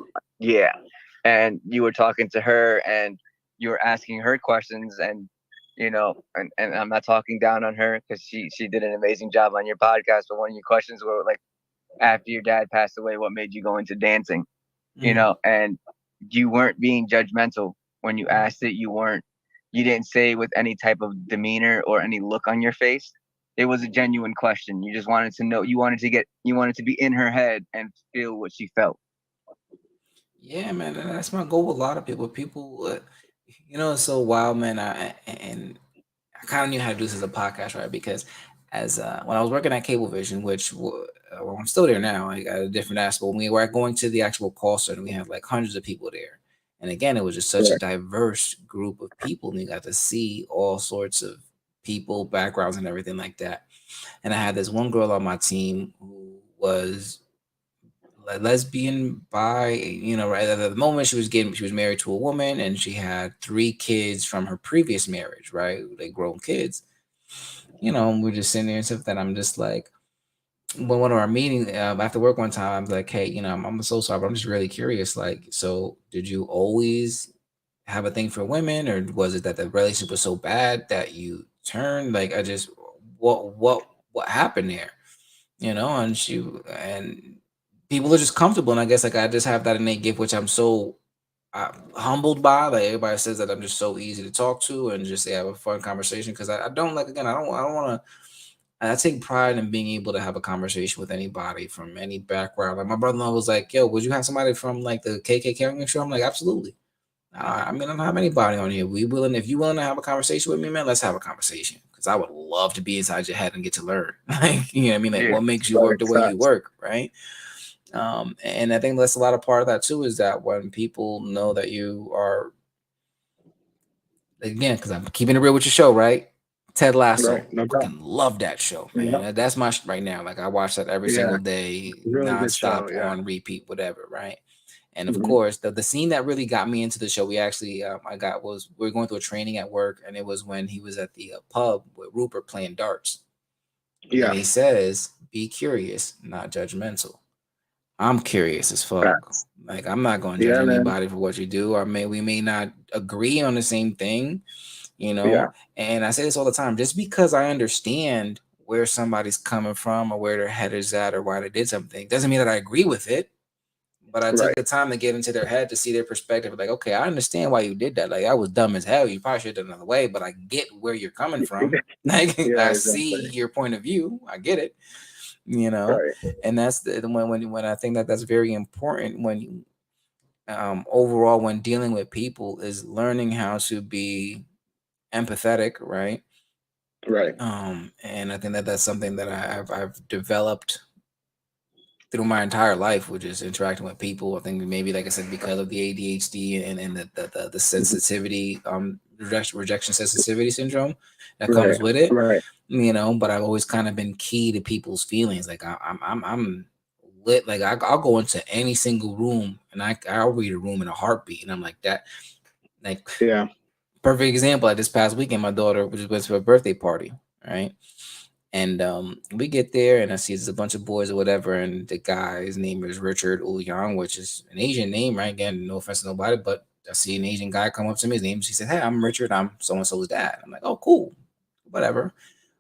And you were talking to her and you were asking her questions, and you know, and I'm not talking down on her because she did an amazing job on your podcast. But one of your questions were like, after your dad passed away, what made you go into dancing? You know, and you weren't being judgmental when you asked it. You didn't say it with any type of demeanor or any look on your face. It was a genuine question. You just wanted to know. You wanted to be in her head and feel what she felt. Yeah, man, and that's my goal with a lot of people. People, it's so wild, man. I kind of knew how to do this as a podcast, right? Because as when I was working at Cablevision, which I'm still there now, I got a different aspect. When we were going to the actual call center, we had like hundreds of people there. And again, it was just such a diverse group of people, and you got to see all sorts of people, backgrounds, and everything like that. And I had this one girl on my team who was lesbian, bi, right at the moment she was married to a woman, and she had 3 kids from her previous marriage, right? Like grown kids. We're just sitting there and stuff that I'm just like, when one of our meetings after work one time, I'm like, hey, I'm so sorry, but I'm just really curious. Like, so did you always have a thing for women, or was it that the relationship was so bad that you turned? Like, I just, what happened there? And people are just comfortable, and I guess like I just have that innate gift, which I'm so humbled by. Like everybody says that I'm just so easy to talk to and just have a fun conversation because I don't like, again, I don't want to. I take pride in being able to have a conversation with anybody from any background. Like my brother-in-law was like, "Yo, would you have somebody from like the KKK show?" I'm like, "Absolutely." I mean, I don't have anybody on here. If you willing to have a conversation with me, man, let's have a conversation. Because I would love to be inside your head and get to learn. Like, you know what I mean? Like, what makes you work the way you work, right? And I think that's a lot of part of that too, is that when people know that you are, again, because I'm keeping it real with your show, right? Ted Lasso. Right. No, fucking love that show, man. Yep. That's my right now. Like I watch that every single day, really nonstop on repeat, whatever, right? And of course, the scene that really got me into the show, we actually we were going through a training at work, and it was when he was at the pub with Rupert playing darts. Yeah, and he says, "Be curious, not judgmental." I'm curious as fuck. Like I'm not going to judge anybody for what you do, or we may not agree on the same thing. And I say this all the time, just because I understand where somebody's coming from or where their head is at or why they did something doesn't mean that I agree with it, but I took the time to get into their head to see their perspective. Like, okay, I understand why you did that. Like, I was dumb as hell. You probably should have done it another way, but I get where you're coming from. Like, I see your point of view. I get it, and that's when I think that's very important when you, overall, when dealing with people, is learning how to be empathetic, right? And I think that's something that I've developed through my entire life, which is interacting with people. I think maybe, like I said, because of the ADHD and the sensitivity, rejection sensitivity syndrome that comes with it, but I've always kind of been key to people's feelings. Like I'm lit. Like I'll go into any single room and I'll read a room in a heartbeat, and I'm like that. Like, perfect example. Like this past weekend, my daughter just went to a birthday party, right? And we get there, and I see there's a bunch of boys or whatever, and the guy's name is Richard Uyang, which is an Asian name, right? Again, no offense to nobody, but I see an Asian guy come up to me. His name, he said, "Hey, I'm Richard. I'm so and so's dad." I'm like, "Oh, cool, whatever."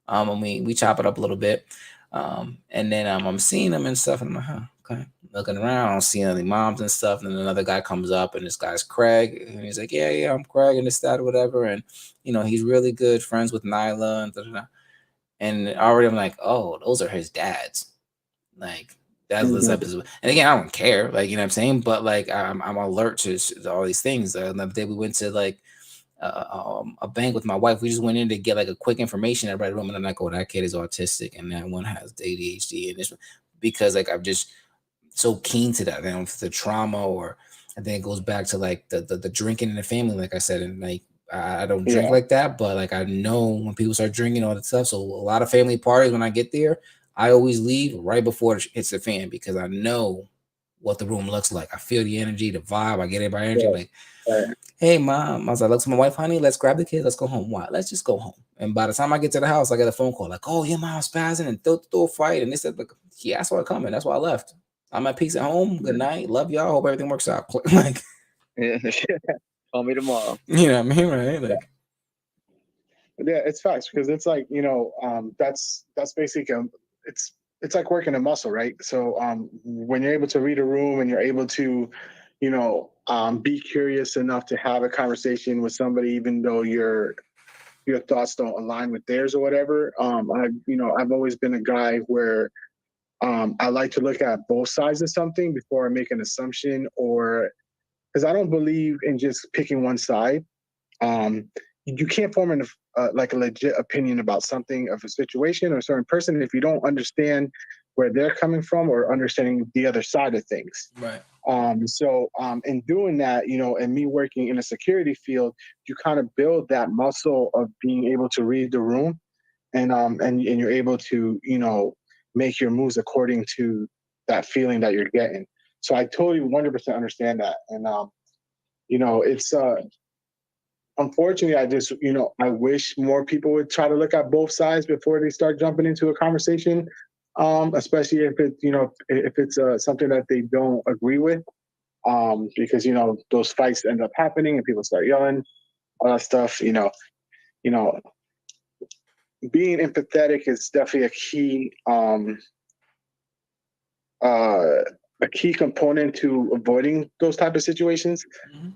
And we chop it up a little bit, and then I'm seeing them and stuff, and I'm like, "Huh, okay." Looking around, I'm seeing the moms and stuff, and then another guy comes up, and this guy's Craig, and he's like, "Yeah, I'm Craig, and this, that, or whatever," and he's really good friends with Nyla, and da-da-da. And already I'm like, oh, those are his dads. Like that's this episode. And again, I don't care, like what I'm saying, but like I'm alert to all these things. The other day we went to like a bank with my wife. We just went in to get like a quick information. Everybody room, and I'm like, oh, that kid is autistic, and that one has ADHD, and this one, because like I'm just so keen to that. The trauma, or I think it goes back to like the drinking in the family, like I said, and like I don't drink like that, but like I know when people start drinking all that stuff. So a lot of family parties, when I get there, I always leave right before it hits the fan because I know what the room looks like. I feel the energy, the vibe. I get it by energy. Like, hey, mom, I was like, look to my wife, honey, let's grab the kids. Let's go home. Why? Let's just go home. And by the time I get to the house, I get a phone call like, oh, your mom's spazzing and throw a fight. And they said, look, he asked why I'm coming. That's why I left. I'm at peace at home. Good night. Love y'all. Hope everything works out. Like, call me tomorrow. You know what I mean, right? Like, yeah, it's facts because it's like that's basically it's like working a muscle, right? So when you're able to read a room and you're able to be curious enough to have a conversation with somebody, even though your thoughts don't align with theirs or whatever. I've always been a guy where I like to look at both sides of something before I make an assumption, or because I don't believe in just picking one side. You can't form like a legit opinion about something, of a situation or a certain person, if you don't understand where they're coming from or understanding the other side of things. right. So in doing that, and me working in a security field, you kind of build that muscle of being able to read the room, and you're able to make your moves according to that feeling that you're getting. So I totally 100% understand that, and it's unfortunately, I just I wish more people would try to look at both sides before they start jumping into a conversation, especially if it's something that they don't agree with, because those fights end up happening and people start yelling, all that stuff. Being empathetic is definitely a key component to avoiding those type of situations. Mm-hmm.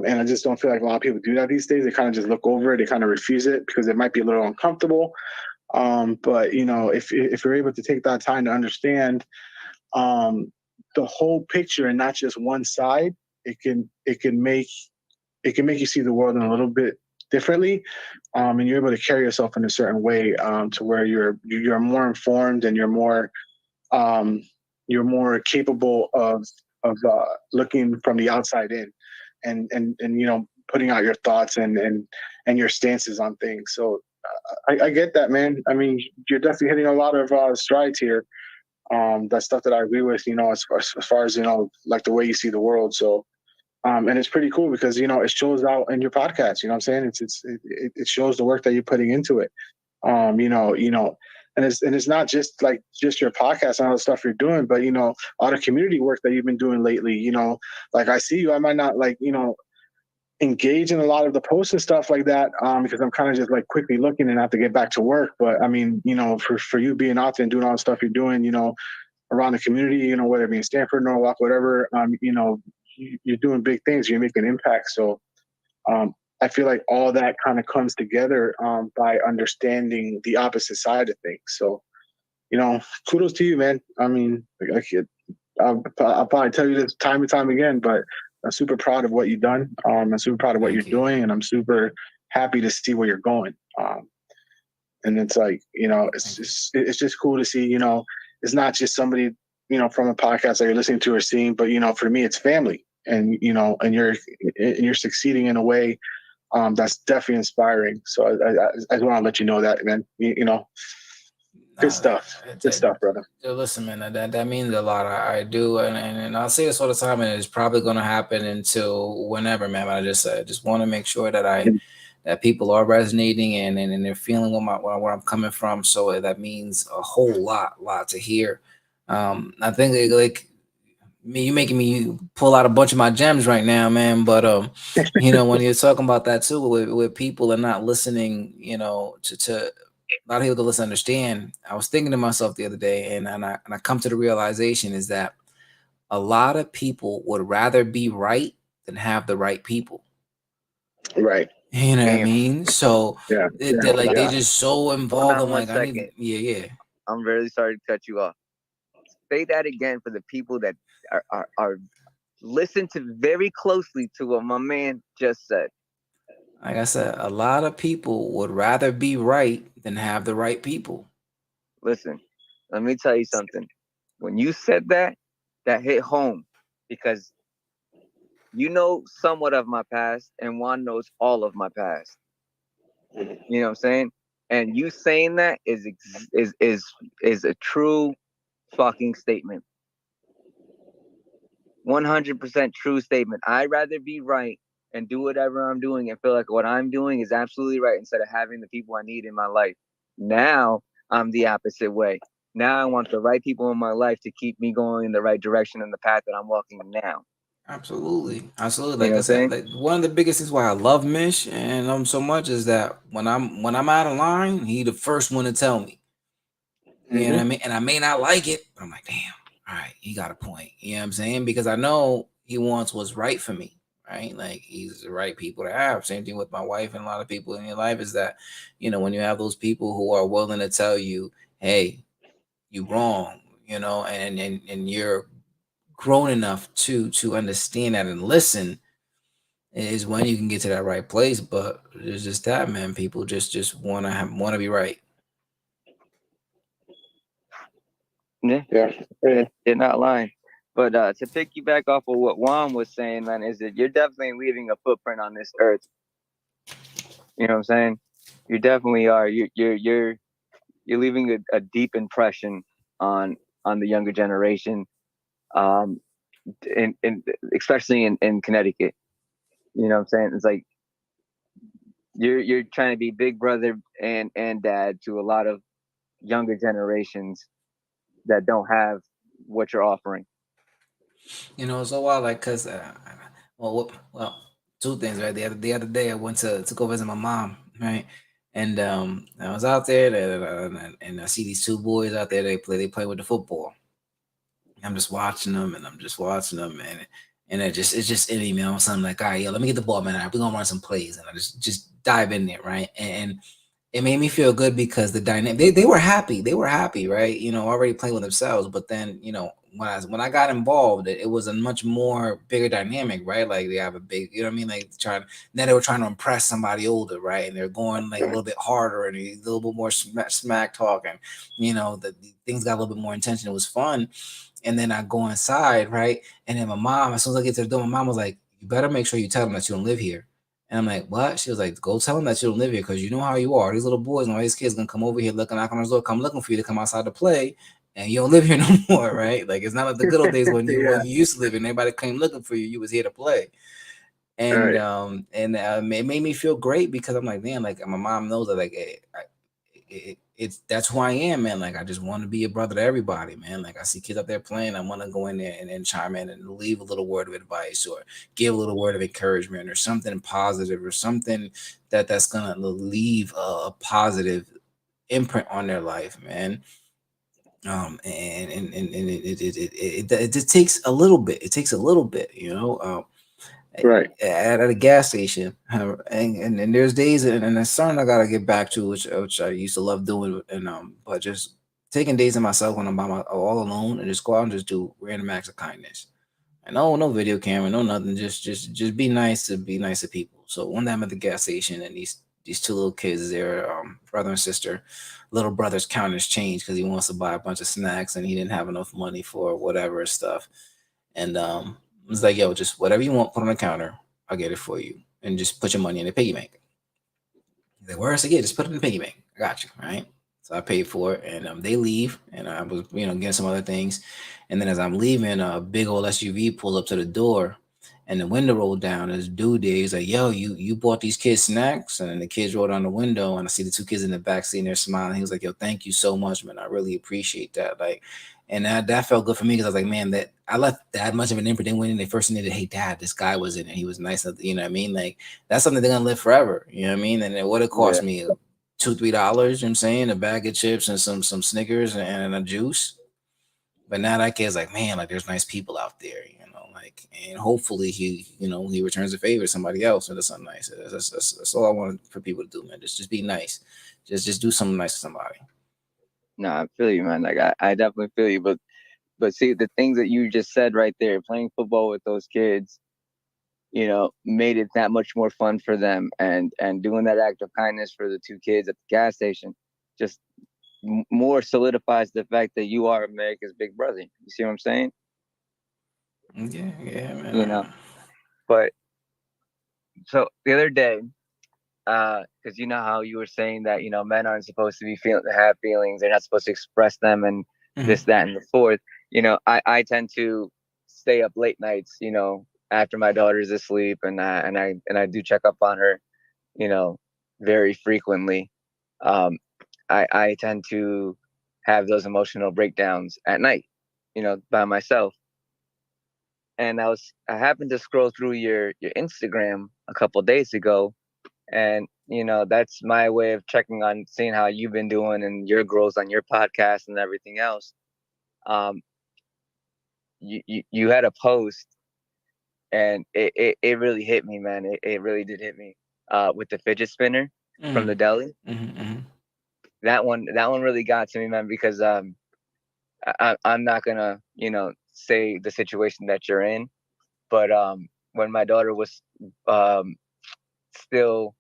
And I just don't feel like a lot of people do that these days. They kind of just look over it. They kind of refuse it because it might be a little uncomfortable. But if you're able to take that time to understand the whole picture and not just one side, it can make you see the world in a little bit differently, and you're able to carry yourself in a certain way, to where you're more informed and you're more capable of looking from the outside in, and putting out your thoughts and your stances on things. So I get that, man. I mean, you're definitely hitting a lot of strides here. That's stuff that I agree with, as far as like the way you see the world. So and it's pretty cool because it shows out in your podcast. You know what I'm saying? It shows the work that you're putting into it. And it's not just your podcast and all the stuff you're doing, but all the community work that you've been doing lately. Like I see you, I might not engage in a lot of the posts and stuff like that, because I'm kind of just quickly looking and have to get back to work. But I mean, for you being out there and doing all the stuff you're doing, around the community, whether it be in Stanford, Norwalk, whatever, you're doing big things. You're making impact. So I feel like all that kind of comes together by understanding the opposite side of things. So, kudos to you, man. I mean, I'll probably tell you this time and time again, but I'm super proud of what you've done. I'm super proud of what you're doing, and I'm super happy to see where you're going. And it's it's just cool to see, it's not just somebody, from a podcast that you're listening to or seeing, but, for me, it's family. And and you're succeeding in a way that's definitely inspiring. So I just want to let you know that, man. Good stuff. Good stuff, brother. Listen, man, that means a lot. I do, and I'll say this all the time, and it's probably going to happen until whenever, man. I just want to make sure that I that people are resonating and they're feeling where I'm coming from. So that means a whole lot to hear. I think like me, you making me pull out a bunch of my gems right now, man. But when you're talking about that too, with people and not listening, to a lot of people to listen, understand. I was thinking to myself the other day, and I come to the realization is that a lot of people would rather be right than have the right people. Right. You know what I Damn. mean? So Yeah. they're like they're Yeah. just so Hold involved. on I'm one like, I need, second. yeah. I'm really sorry to cut you off. Say that again for the people that are listen to very closely to what my man just said. Like I said, a lot of people would rather be right than have the right people. Listen, let me tell you something. When you said that, that hit home because you know somewhat of my past, and Juan knows all of my past. You know what I'm saying? And you saying that is a true fucking statement. 100% true statement. I'd rather be right and do whatever I'm doing and feel like what I'm doing is absolutely right instead of having the people I need in my life. Now I'm the opposite way. Now I want the right people in my life to keep me going in the right direction and the path that I'm walking now. Absolutely. You Like know I what I'm said, saying? like one of the biggest things why I love Mish and so much is that when I'm out of line, he the first one to tell me. You know what I mean? And I may not like it, but I'm like, damn, all right, he got a point. You know what I'm saying? Because I know he wants what's right for me, right? Like he's the right people to have. Same thing with my wife and a lot of people in your life is that, when you have those people who are willing to tell you, hey, you wrong, and you're grown enough to understand that and listen is when you can get to that right place. But it's just that, man. People just want to be right. Yeah, Yeah. they're not lying. But to piggyback off of what Juan was saying, man, is that you're definitely leaving a footprint on this earth. You know what I'm saying? You definitely are. You're leaving a deep impression on the younger generation, um, in especially in Connecticut. You know what I'm saying? It's like you're trying to be big brother and dad to a lot of younger generations that don't have what you're offering. It's a while like cause well, two things, right? The other day I went to go visit my mom, right? And I was out there and I see these two boys out there. They play with the football. I'm just watching them and I'm just watching them and it's just in me. All of a sudden I'm like, all right, yo, let me get the ball, man. All right, we're gonna run some plays and I just dive in there, right? And it made me feel good because the dynamic they were happy. They were happy, right? Already playing with themselves. But then, when I got involved, it was a much more bigger dynamic, right? Like they have a big, you know what I mean? Like now they were trying to impress somebody older, right? And they're going like a little bit harder and a little bit more smack talking. The things got a little bit more intense. It was fun. And then I go inside, right? And then my mom, as soon as I get to the door, my mom was like, "You better make sure you tell them that you don't live here." And I'm like, "What?" She was like, "Go tell them that you don't live here because you know how you are. These little boys and all these kids gonna come over here looking, knock on the door, come looking for you to come outside to play, and you don't live here no more, right? Like it's not like the good old days when you used to live and everybody came looking for you. You was here to play." And it made me feel great because I'm like, man, like my mom knows that like it's that's who I am, man. Like I just want to be a brother to everybody, man. Like I see kids up there playing, I want to go in there and chime in and leave a little word of advice or give a little word of encouragement or something positive or something that's gonna leave a positive imprint on their life, man. And it just takes a little bit. It takes a little bit, Right. at a gas station, and there's days and there's something I gotta get back to, which I used to love doing, and but just taking days of myself when I'm all alone and just go out and just do random acts of kindness. And no video camera, no nothing. Just be nice to people. So one day I'm at the gas station and these two little kids, they're brother and sister. Little brother's counting his change because he wants to buy a bunch of snacks and he didn't have enough money for whatever stuff. And I was like, yo, just whatever you want, put on the counter. I'll get it for you. And just put your money in the piggy bank. He's like, where else to get? Just put it in the piggy bank. I got you, right? So I paid for it, and they leave, and I was, getting some other things, and then as I'm leaving, a big old SUV pulls up to the door, And the window rolled down. This dude there, he's like, "Yo, you bought these kids snacks?" And then the kids rolled down the window, and I see the two kids in the back seat, and they're smiling. He was like, "Yo, thank you so much, man. I really appreciate that." Like, and that felt good for me because I was like, man, that I left that much of an imprint. Then when they first needed, hey, dad, this guy was in it. He was nice. You know what I mean? Like, that's something they're gonna live forever. You know what I mean? And it would have cost Yeah. me $2-3. You know what I'm saying? A bag of chips and some Snickers and a juice. But now that kid's like, man, like there's nice people out there, you know, like, and hopefully he returns a favor to somebody else and does something nice. That's all I want for people to do, man. Just be nice. Just do something nice to somebody. No, I feel you, man. Like I definitely feel you. But see, the things that you just said right there, playing football with those kids, made it that much more fun for them, and doing that act of kindness for the two kids at the gas station just more solidifies the fact that you are America's big brother. You see what I'm saying? Yeah, You man. know. But so the other day, because you know how you were saying that men aren't supposed to have feelings, they're not supposed to express them, and this, that, and the fourth. I tend to stay up late nights, after my daughter's asleep, and I do check up on her, very frequently. I tend to have those emotional breakdowns at night, by myself. And I happened to scroll through your Instagram a couple days ago, and that's my way of checking on seeing how you've been doing and your growth on your podcast and everything else. Um, you had a post, and it really hit me, man. It really did hit me. With the fidget spinner from the deli. Mm-hmm. That one really got to me, man, because I'm not gonna say the situation that you're in, but when my daughter was still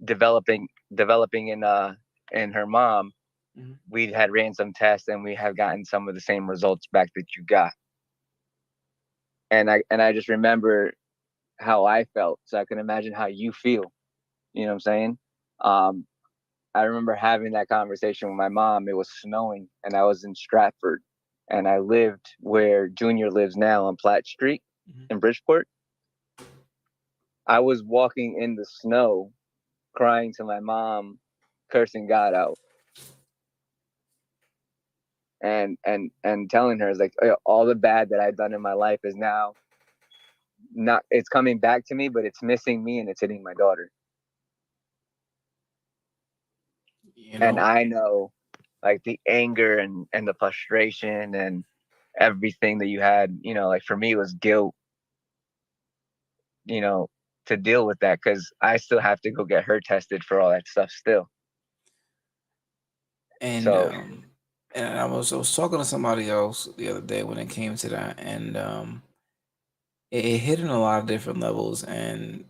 developing in her mom, we had ran some tests, and we have gotten some of the same results back that you got. And I just remember how I felt, so I can imagine how you feel. You know what I'm saying? Um, I remember having that conversation with my mom. It was snowing, and I was in Stratford, and I lived where Junior lives now on Platt Street in Bridgeport. I was walking in the snow, crying to my mom, cursing God out, and telling her, like, all the bad that I've done in my life is now not, it's coming back to me, but it's missing me, and it's hitting my daughter. And I know, like, the anger and the frustration and everything that you had, like, for me, it was guilt, to deal with that, because I still have to go get her tested for all that stuff still. And So and I was talking to somebody else the other day when it came to that, and it hit in a lot of different levels. And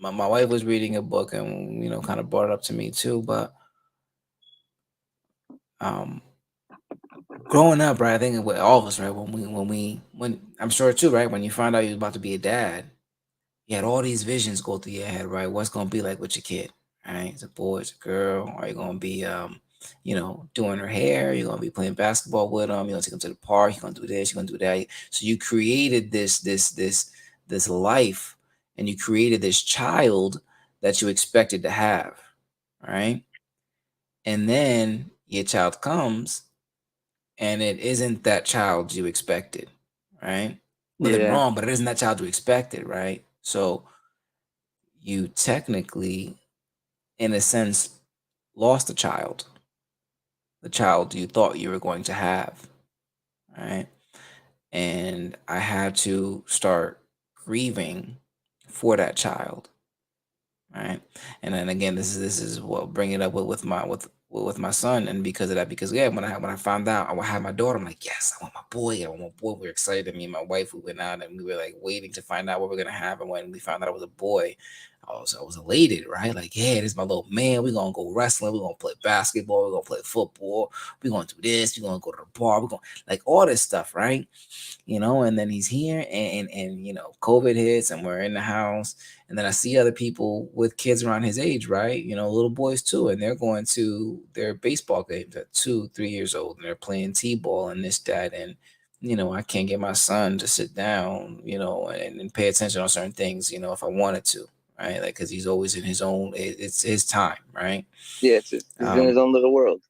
my wife was reading a book, and kind of brought it up to me too. But um, growing up, right, I think with all of us, right, when I'm sure too, right, when you find out you're about to be a dad, you had all these visions go through your head, right? What's gonna be like with your kid, right? It's a boy, it's a girl. Are you gonna be, doing her hair? You're gonna be playing basketball with them. You're gonna take them to the park. You're gonna do this. You're gonna do that. So you created this life, and you created this child that you expected to have, right? And then your child comes, and it isn't that child you expected, right? Nothing yeah, wrong, but it isn't that child you expected, right? So you technically, in a sense, lost the child you thought you were going to have, right? And I had to start grieving for that child, right? And then again, this is what bring it up with my son, and because of that, because yeah, when I found out I had my daughter, I'm like, yes, I want my boy, I want my boy. We're excited. Me and my wife, we went out and we were like waiting to find out what we're gonna have, and when we found out it was a boy, I was elated, right? Like, yeah, this is my little man. We're gonna go wrestling. We're gonna play basketball. We're gonna play football. We're gonna do this. We're gonna go to the bar. We're gonna like all this stuff, right? And then he's here, and COVID hits, and we're in the house, and then I see other people with kids around his age, right? Little boys too, and they're going to their baseball games at 2, 3 years old, and they're playing t-ball and this, that, and I can't get my son to sit down, and pay attention on certain things, if I wanted to, right? Like, because he's always in his own, it's his time, right? Yeah, he's in his own little world.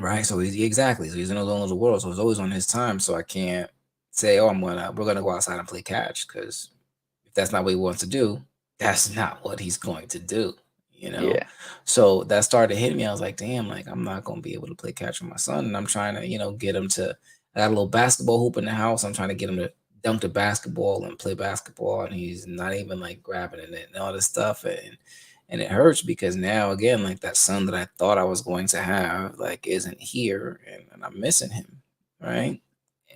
Right. So he's exactly. So he's in his own little world. So it's always on his time. So I can't say, "Oh, we're gonna go outside and play catch," because if that's not what he wants to do, that's not what he's going to do. Yeah. So that started hitting me. I was like, "Damn, like I'm not gonna be able to play catch with my son." And I'm trying to, get him to. I got a little basketball hoop in the house. I'm trying to get him to dunk the basketball and play basketball, and he's not even like grabbing it and all this stuff. And it hurts because now again, like that son that I thought I was going to have, like isn't here, and I'm missing him, right?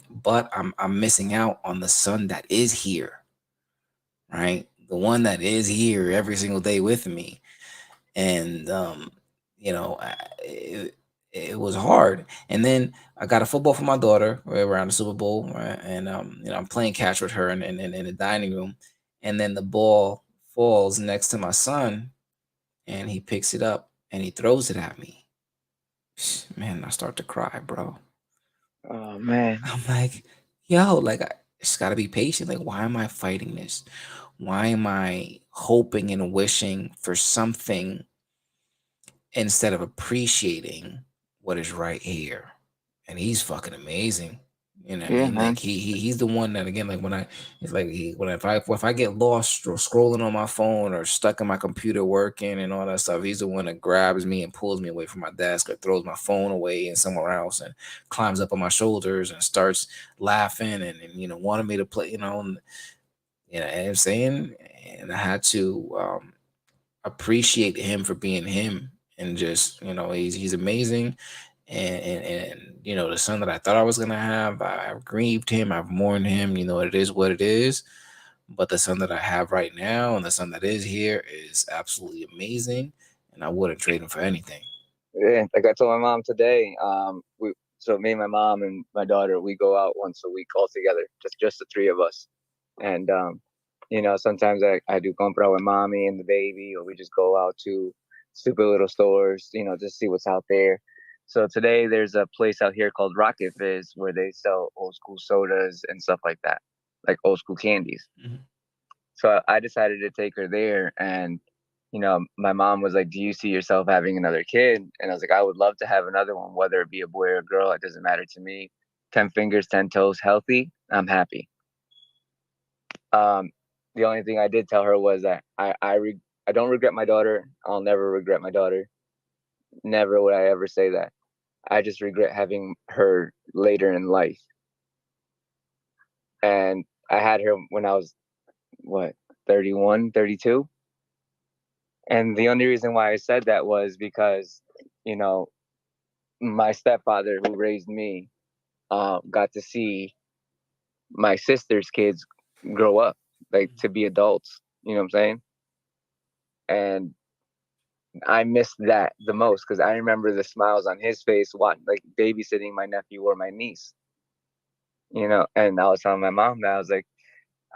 But I'm missing out on the son that is here, right? The one that is here every single day with me. And it was hard. And then I got a football for my daughter around the Super Bowl, right? And I'm playing catch with her in the dining room, and then the ball falls next to my son, and he picks it up and he throws it at me. Man, I start to cry, bro. Oh man. I'm like, yo, like I just gotta be patient. Like, why am I fighting this? Why am I hoping and wishing for something instead of appreciating what is right here? And he's fucking amazing. You know what I Yeah, mean? man. Like he's the one that again, like when I it's like when if I get lost or scrolling on my phone or stuck in my computer working and all that stuff, he's the one that grabs me and pulls me away from my desk or throws my phone away and somewhere else and climbs up on my shoulders and starts laughing and wanting me to play, and, what I'm saying, and I had to appreciate him for being him and just he's amazing and the son that I thought I was gonna have, I've grieved him, I've mourned him. It is what it is. But the son that I have right now and the son that is here is absolutely amazing, and I wouldn't trade him for anything. Yeah, like I told my mom today. Me and my mom and my daughter, we go out once a week all together, just the three of us. And sometimes I do compra with mommy and the baby, or we just go out to stupid little stores, just see what's out there. So today there's a place out here called Rocket Fizz where they sell old school sodas and stuff like that, like old school candies. Mhm. So I decided to take her there, and my mom was like, "Do you see yourself having another kid?" And I was like, "I would love to have another one, whether it be a boy or a girl. It doesn't matter to me. 10 fingers, 10 toes, healthy. I'm happy." Um, the only thing I did tell her was that I don't regret my daughter. I'll never regret my daughter. Never would I ever say that. I just regret having her later in life. And I had her when I was what 31, 32. And the only reason why I said that was because, you know, my stepfather who raised me got to see my sister's kids grow up, like to be adults. You know what I'm saying? And I missed that the most because I remember the smiles on his face, like babysitting my nephew or my niece. And I was telling my mom that I was like,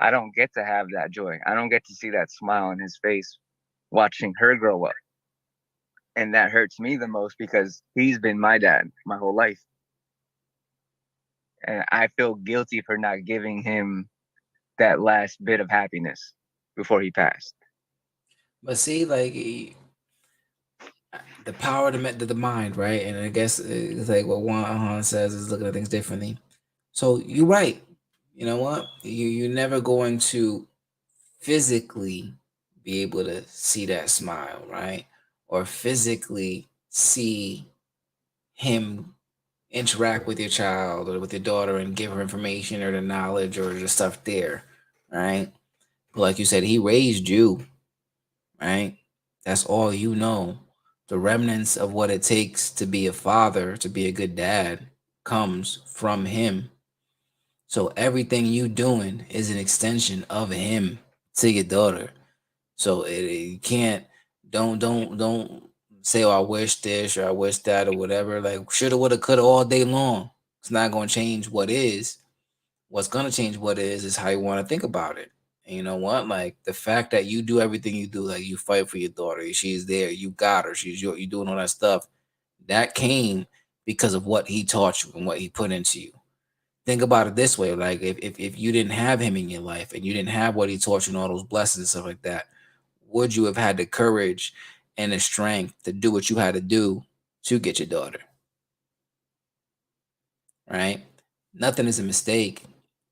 I don't get to have that joy. I don't get to see that smile on his face watching her grow up. And that hurts me the most because he's been my dad my whole life. And I feel guilty for not giving him that last bit of happiness before he passed. But see, like the power of the mind, right? And I guess it's like what Juan Han says is looking at things differently. So you're right. You know what? You're never going to physically be able to see that smile, right? Or physically see him interact with your child or with your daughter and give her information or the knowledge or the stuff there, right? But like you said, he raised you, right? That's all you know. The remnants of what it takes to be a father, to be a good dad, comes from him. So everything you doing is an extension of him to your daughter. So you can't don't say, oh, I wish this or I wish that or whatever. Like shoulda, woulda, coulda all day long. It's not gonna change what is. What's gonna change what is how you want to think about it. And you know what? Like the fact that you do everything you do, like you fight for your daughter, she's there, you got her, you doing all that stuff. That came because of what he taught you and what he put into you. think about it this way: like if you didn't have him in your life and you didn't have what he taught you and all those blessings and stuff like that, would you have had the courage and the strength to do what you had to do to get your daughter? Right? Nothing is a mistake.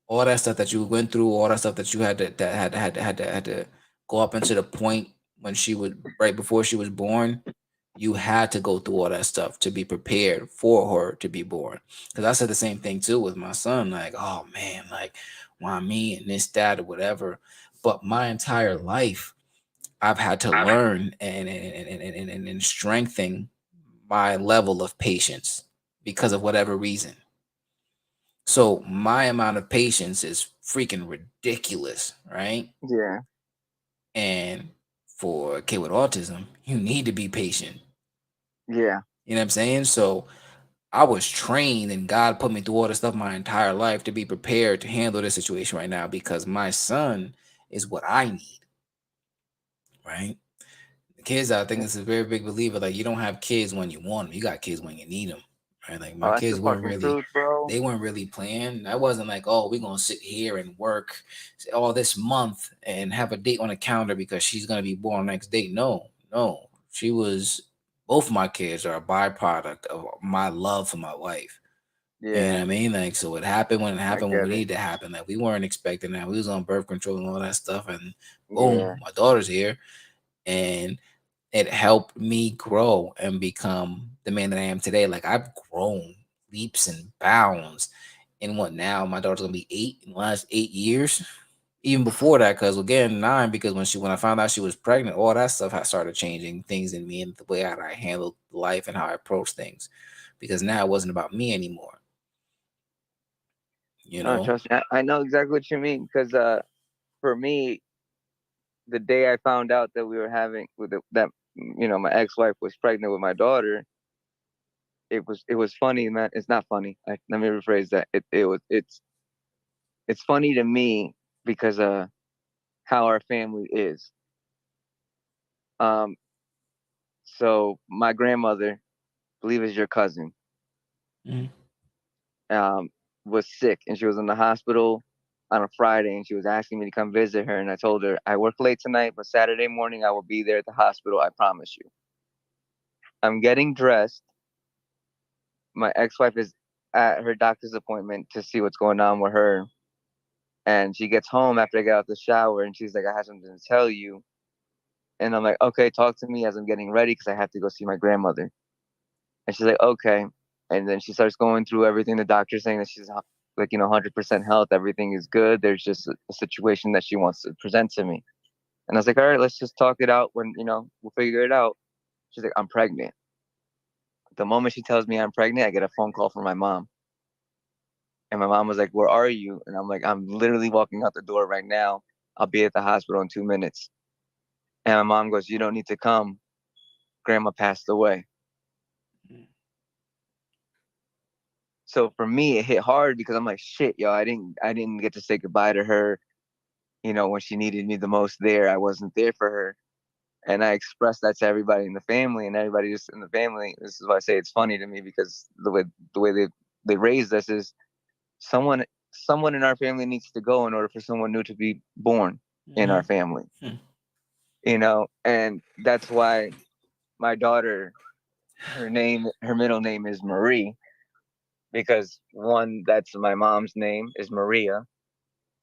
All that stuff that you went through, all that stuff that you had to go up into the point when she was right before she was born, you had to go through all that stuff to be prepared for her to be born. Because I said the same thing too with my son. Like, oh man, like why me and this, that, or whatever. But my entire life, I've had to learn and strengthen my level of patience because of whatever reason. So my amount of patience is freaking ridiculous, right? Yeah. And for a kid with autism, you need to be patient. Yeah. You know what I'm saying? So I was trained and God put me through all this stuff my entire life to be prepared to handle this situation right now because my son is what I need, right? The kids, I think, is a very big believer. Like, you don't have kids when you want them, you got kids when you need them, right? Like, my Oh, that's the kids weren't fucking really, truth, bro. they weren't really planned. I wasn't like, oh, we're going to sit here and work all this month and have a date on the calendar because she's going to be born next date. No, no. She was, both my kids are a byproduct of my love for my wife. You know what Yeah, I mean? Like, so it happened when it I happened when we get it. needed to happen. Like, we weren't expecting that. We was on birth control and all that stuff. And boom, Yeah. my daughter's here. And it helped me grow and become the man that I am today. Like, I've grown leaps and bounds in what now? My daughter's gonna be 8 in the last 8 years. Even before that, because again, 9, because when I found out she was pregnant, all that stuff had started changing things in me and the way I handled life and how I approach things. Because now it wasn't about me anymore, you No, know? trust me. I know exactly what you mean. Because for me, the day I found out that we were having that my ex-wife was pregnant with my daughter, it was funny, man. It's not funny. Let me rephrase that. It's funny to me because how our family is. Um, so my grandmother, I believe is your cousin, Mhm. um, was sick and she was in the hospital on a Friday and she was asking me to come visit her and I told her I work late tonight, but Saturday morning I will be there at the hospital. I promise you. I'm getting dressed. My ex-wife is at her doctor's appointment to see what's going on with her. And she gets home after I get out the shower and she's like, I have something to tell you. And I'm like, okay, talk to me as I'm getting ready because I have to go see my grandmother. And she's like, okay. And then she starts going through everything. The doctor's saying that she's like, 100% health. Everything is good. There's just a situation that she wants to present to me. And I was like, all right, let's just talk it out when, we'll figure it out. She's like, I'm pregnant. The moment she tells me I'm pregnant, I get a phone call from my mom. And my mom was like, where are you? And I'm like, I'm literally walking out the door right now. I'll be at the hospital in 2 minutes. And my mom goes, you don't need to come. Grandma passed away. So for me, it hit hard because I'm like, shit, yo, I didn't get to say goodbye to her. When she needed me the most there, I wasn't there for her. And I expressed that to everybody in the family and everybody just in the family. This is why I say it's funny to me because the way they raised us is someone someone in our family needs to go in order for someone new to be born in our family. Mhm. And that's why my daughter, her middle name is Marie, because one, that's my mom's name is Maria,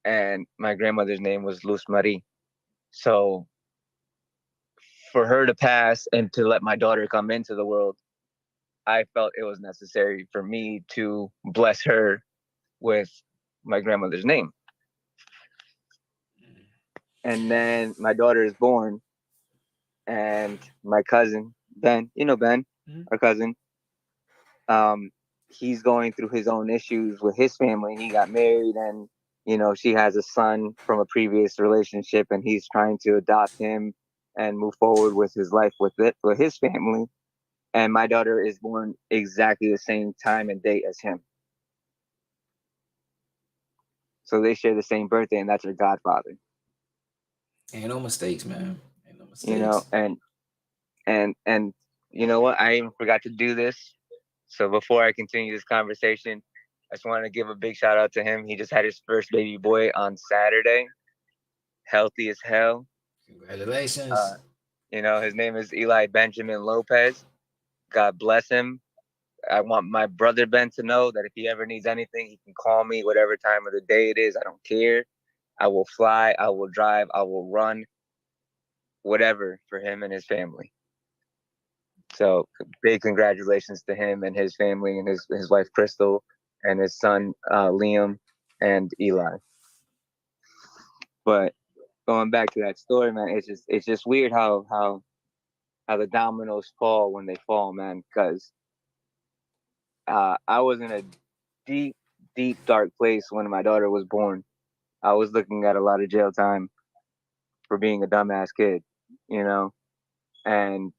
and my grandmother's name was Luz Marie. So for her to pass and to let my daughter come into the world, I felt it was necessary for me to bless her with my grandmother's name. And then my daughter is born, and my cousin Ben, Ben, Mhm. our cousin, um, he's going through his own issues with his family. He got married, and she has a son from a previous relationship, and he's trying to adopt him and move forward with his life with his family. And my daughter is born exactly the same time and date as him. So they share the same birthday, and that's her godfather. Ain't no mistakes, man. Ain't no You know, mistakes. and you know what? I even forgot to do this. So before I continue this conversation, I just wanted to give a big shout out to him. He just had his first baby boy on Saturday. Healthy as hell. Congratulations. His name is Eli Benjamin Lopez. God bless him. I want my brother Ben to know that if he ever needs anything, he can call me whatever time of the day it is. I don't care. I will fly. I will drive. I will run. Whatever for him and his family. So big congratulations to him and his family and his wife Crystal and his son Liam and Eli. But going back to that story, man, it's just weird how the dominoes fall when they fall, man. Because I was in a deep dark place when my daughter was born. I was looking at a lot of jail time for being a dumbass kid, and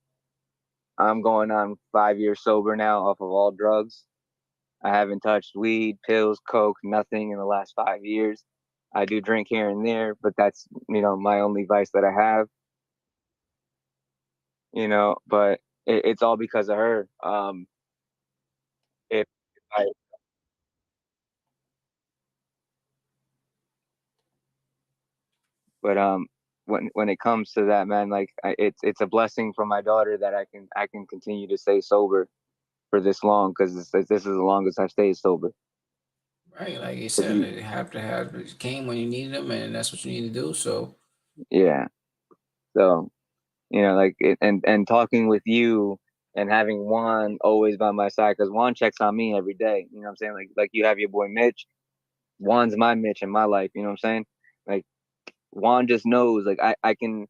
I'm going on 5 years sober now off of all drugs. I haven't touched weed, pills, coke, nothing in the last 5 years. I do drink here and there, but that's, my only vice that I have. But it's all because of her. If I, but when it comes to that, man, like it's a blessing for my daughter that I can continue to stay sober for this long, because this is the longest I've stayed sober. Right, like you said, it have to have it came when you needed them, and that's what you need to do. So yeah, so and talking with you and having Juan always by my side, because Juan checks on me every day. You know what I'm saying? Like you have your boy Mitch. Juan's my Mitch in my life. You know what I'm saying? Like Juan just knows. Like I can.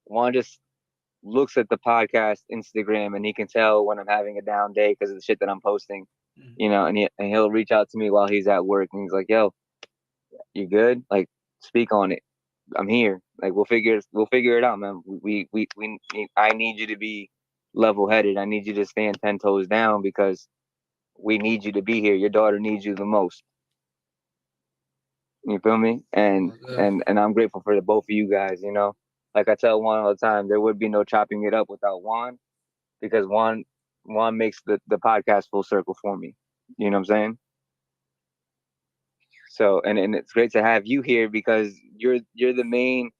Juan just looks at the podcast Instagram and he can tell when I'm having a down day because of the shit that I'm posting. And he'll reach out to me while he's at work and he's like, "Yo, you good? Like, speak on it. I'm here. Like, we'll figure it out, man. I need you to be level headed. I need you to stand 10 toes down because we need you to be here. Your daughter needs you the most." You feel me? And I'm grateful for the both of you guys. Like I tell Juan all the time, there would be no chopping it up without Juan, because Juan makes the podcast full circle for me. You know what I'm saying? So and it's great to have you here because you're the main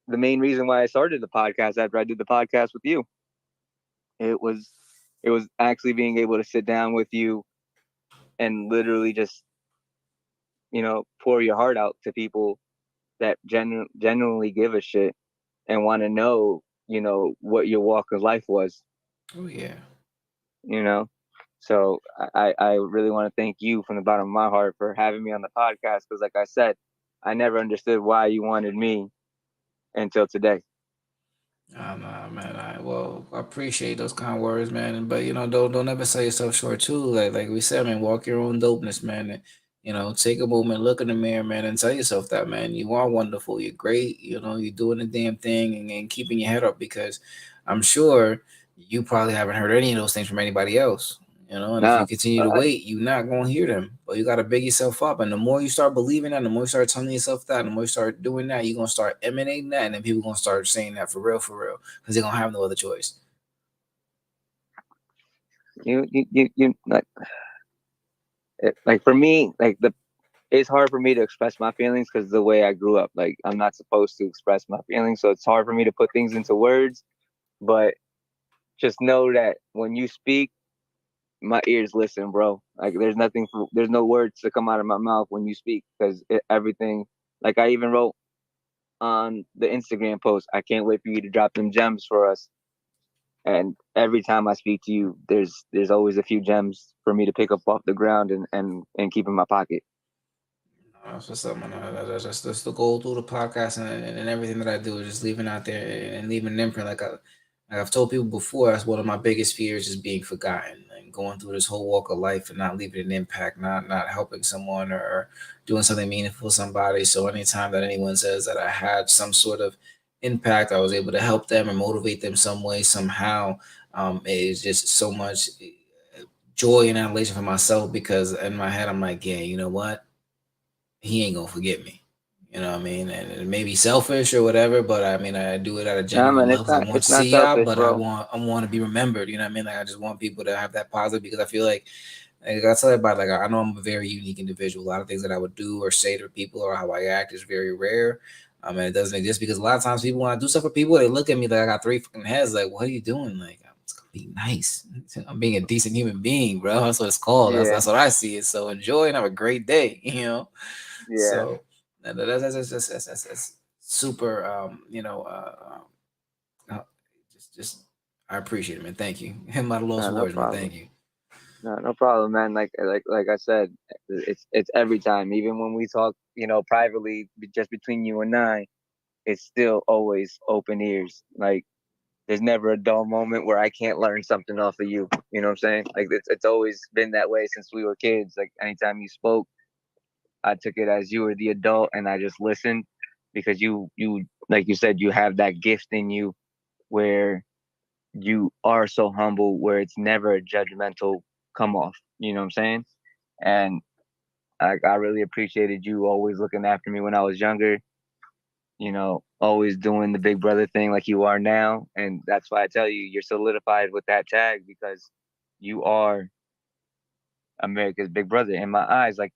reason why I started the podcast after I did the podcast with you. It was actually being able to sit down with you and literally just pour your heart out to people that genuinely give a shit and want to know what your walk of life was. Oh yeah. So I really want to thank you from the bottom of my heart for having me on the podcast, because like I said, I never understood why you wanted me until today. Nah, man. I appreciate those kind of words, man. But don't ever sell yourself short too. Like we said, man, walk your own dopeness, man. And, take a moment, look in the mirror, man, and tell yourself that, man, you are wonderful. You're great. You're doing the damn thing and keeping your head up, because I'm sure you probably haven't heard any of those things from anybody else. And if you continue to wait, you're not going to hear them. But you got to big yourself up. And the more you start believing that, the more you start telling yourself that, the more you start doing that, you're going to start emanating that. And then people going to start saying that for real, because they're going to have no other choice. You like for me, like it's hard for me to express my feelings because the way I grew up, like I'm not supposed to express my feelings. So it's hard for me to put things into words, but just know that when you speak, my ears listen, bro. Like there's no words to come out of my mouth when you speak, because everything, like I even wrote on the Instagram post, I can't wait for you to drop them gems for us. And every time I speak to you, there's always a few gems for me to pick up off the ground and keep in my pocket. That's what's up, man. That's the goal through the podcast and everything that I do is just leaving out there and leaving an imprint. Like I've told people before, that's one of my biggest fears is being forgotten and going through this whole walk of life and not leaving an impact, not helping someone or doing something meaningful for somebody. So anytime that anyone says that I had some sort of impact, I was able to help them or motivate them some way, somehow, it is just so much joy and admiration for myself, because in my head I'm like, yeah, you know what? He ain't gonna forget me. You know what I mean? And it may be selfish or whatever, but I mean, I do it out of genuine love. I want to see y'all, but bro. I want to be remembered. You know what I mean? Like I just want people to have that positive, because I feel like Like I tell everybody, like I know I'm a very unique individual. A lot of things that I would do or say to people or how I act is very rare. And it doesn't exist because a lot of times people want to do stuff for people, they look at me like I got three fucking heads. Like, what are you doing? Like, I'm just gonna be nice. I'm being a decent human being, bro. That's what it's called. Yeah. That's what I see it. So enjoy and have a great day. Yeah. So that's super. Just I appreciate it, man. Thank you. I'm at a lost No words, man. problem. Thank you. No problem, man. Like I said, it's every time. Even when we talk, privately, just between you and I, it's still always open ears. Like there's never a dull moment where I can't learn something off of you. You know what I'm saying? Like it's always been that way since we were kids. Like anytime you spoke, I took it as you were the adult, and I just listened because you like you said, you have that gift in you where you are so humble, where it's never a judgmental come off. You know what I'm saying? And I really appreciated you always looking after me when I was younger. Always doing the big brother thing like you are now. And that's why I tell you, you're solidified with that tag because you are America's big brother in my eyes. Like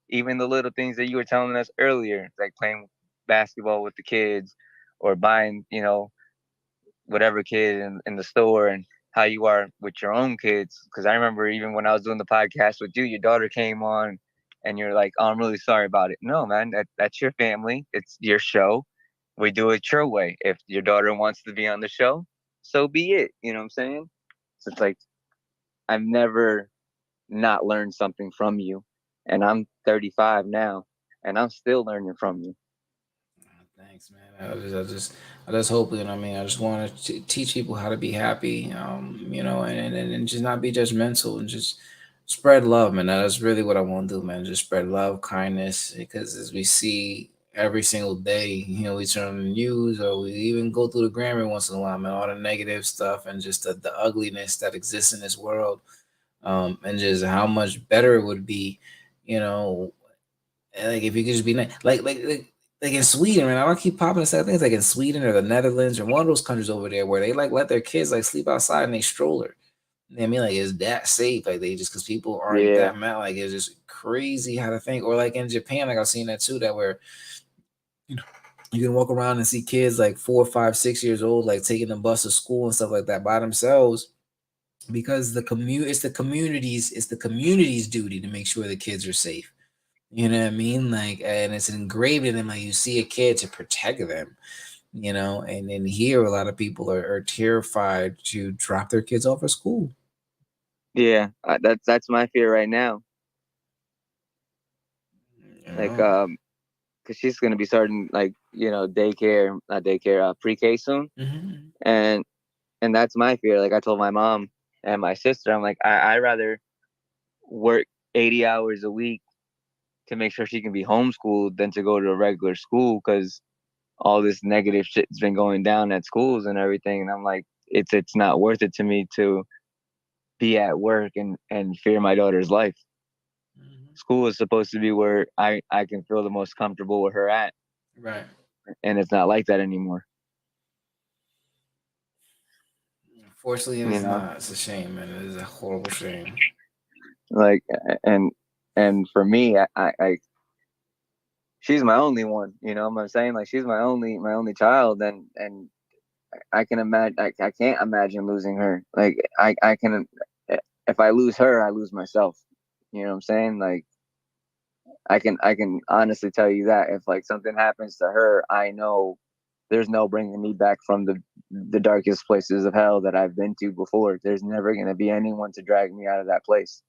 even the little things that you were telling us earlier, like playing basketball with the kids or buying, whatever kid in the store, and how you are with your own kids. Because I remember even when I was doing the podcast with you, your daughter came on and you're like, oh, I'm really sorry about it. No, man, that's your family. It's your show. We do it your way. If your daughter wants to be on the show, so be it. You know what I'm saying? So it's like, I've never not learned something from you. And I'm 35 now, and I'm still learning from you. Thanks, man. I just hope, I just want to teach people how to be happy, and just not be judgmental and just spread love, man. That's really what I want to do, man. Just spread love, kindness, because as we see every single day, we turn on the news or we even go through the grammar once in a while, man, all the negative stuff and just the ugliness that exists in this world, and just how much better it would be, you know, like if you could just be nice, like in Sweden, man. I don't keep popping and things like in Sweden or the Netherlands or one of those countries over there where they like let their kids like sleep outside in a stroller. You know what I mean, like is that safe? Like they just because people aren't Yeah. that mad, like it's just crazy how to think. Or like in Japan, like I've seen that too, that where you know you can walk around and see kids like 4, 5, 6 years old, like taking the bus to school and stuff like that by themselves because it's the community's duty to make sure the kids are safe. You know what I mean? Like, and it's engraved in them. Like, you see a kid to protect them, and then here a lot of people are terrified to drop their kids off at school. Yeah, that's my fear right now. Like, know? because she's gonna be starting like daycare, not daycare, pre-K soon, Mm-hmm. and that's my fear. Like I told my mom and my sister, I'm like, I rather work 80 hours a week to make sure she can be homeschooled than to go to a regular school because all this negative shit's been going down at schools and everything. And I'm like, it's not worth it to me to be at work and fear my daughter's life. Mm-hmm. School is supposed to be where I can feel the most comfortable with her at. Right. And it's not like that anymore. Unfortunately, it's not. It's a shame, man. It is a horrible shame. Like, and for me, I she's my only one. You know what I'm saying? Like, she's my only child, and I can imagine. I can't imagine losing her. Like, I can. If I lose her, I lose myself. You know what I'm saying? Like, I can honestly tell you that if like something happens to her, I know there's no bringing me back from the darkest places of hell that I've been to before. There's never gonna be anyone to drag me out of that place.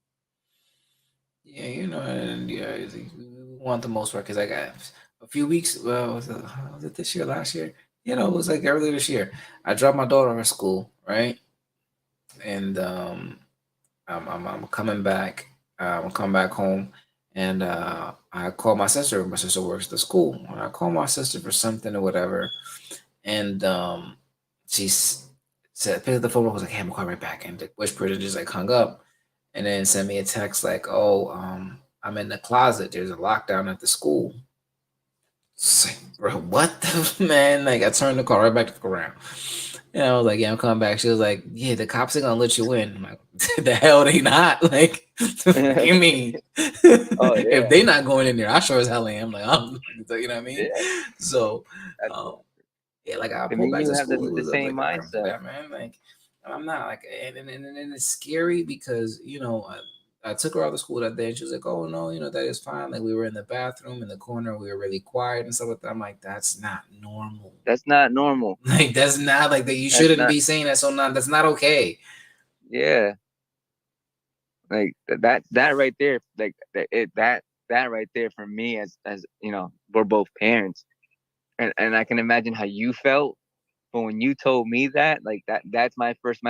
Yeah, and we want the most work because I got a few weeks. Well, was it this year, last year? It was like earlier this year. I dropped my daughter off at school, right? And I'm coming back. I'm coming back home, and I called my sister. My sister works at the school. And I called my sister for something or whatever, and she said, "Pick up the phone." I was like, "Hey, I'm calling right back," and whispered and just like hung up, and then sent me a text like, "Oh, I'm in the closet. There's a lockdown at the school." It's like, bro, what the man? Like, I turned the call right back to the ground. And I was like, yeah, I'm coming back. She was like, yeah, the cops are gonna let you in. I'm like, the hell they not. Like, what do you mean? Oh If yeah, they not going in there, I sure as hell am. Like, you know what I mean? yeah. So, That's, um, yeah, like I I mean, pulled back you to have school. It the was same like uncomfortable, mindset. that man. Like, I'm not like, and it's scary because I took her out of school that day, and she was like, "Oh no, that is fine." Like we were in the bathroom in the corner, we were really quiet and stuff like that. I'm like, "That's not normal." That's not normal. Like that's not like that. You That's shouldn't not. be saying that. So not that's not okay. Yeah, like that right there, like that right there for me, as we're both parents, and I can imagine how you felt. But when you told me that, like that's my first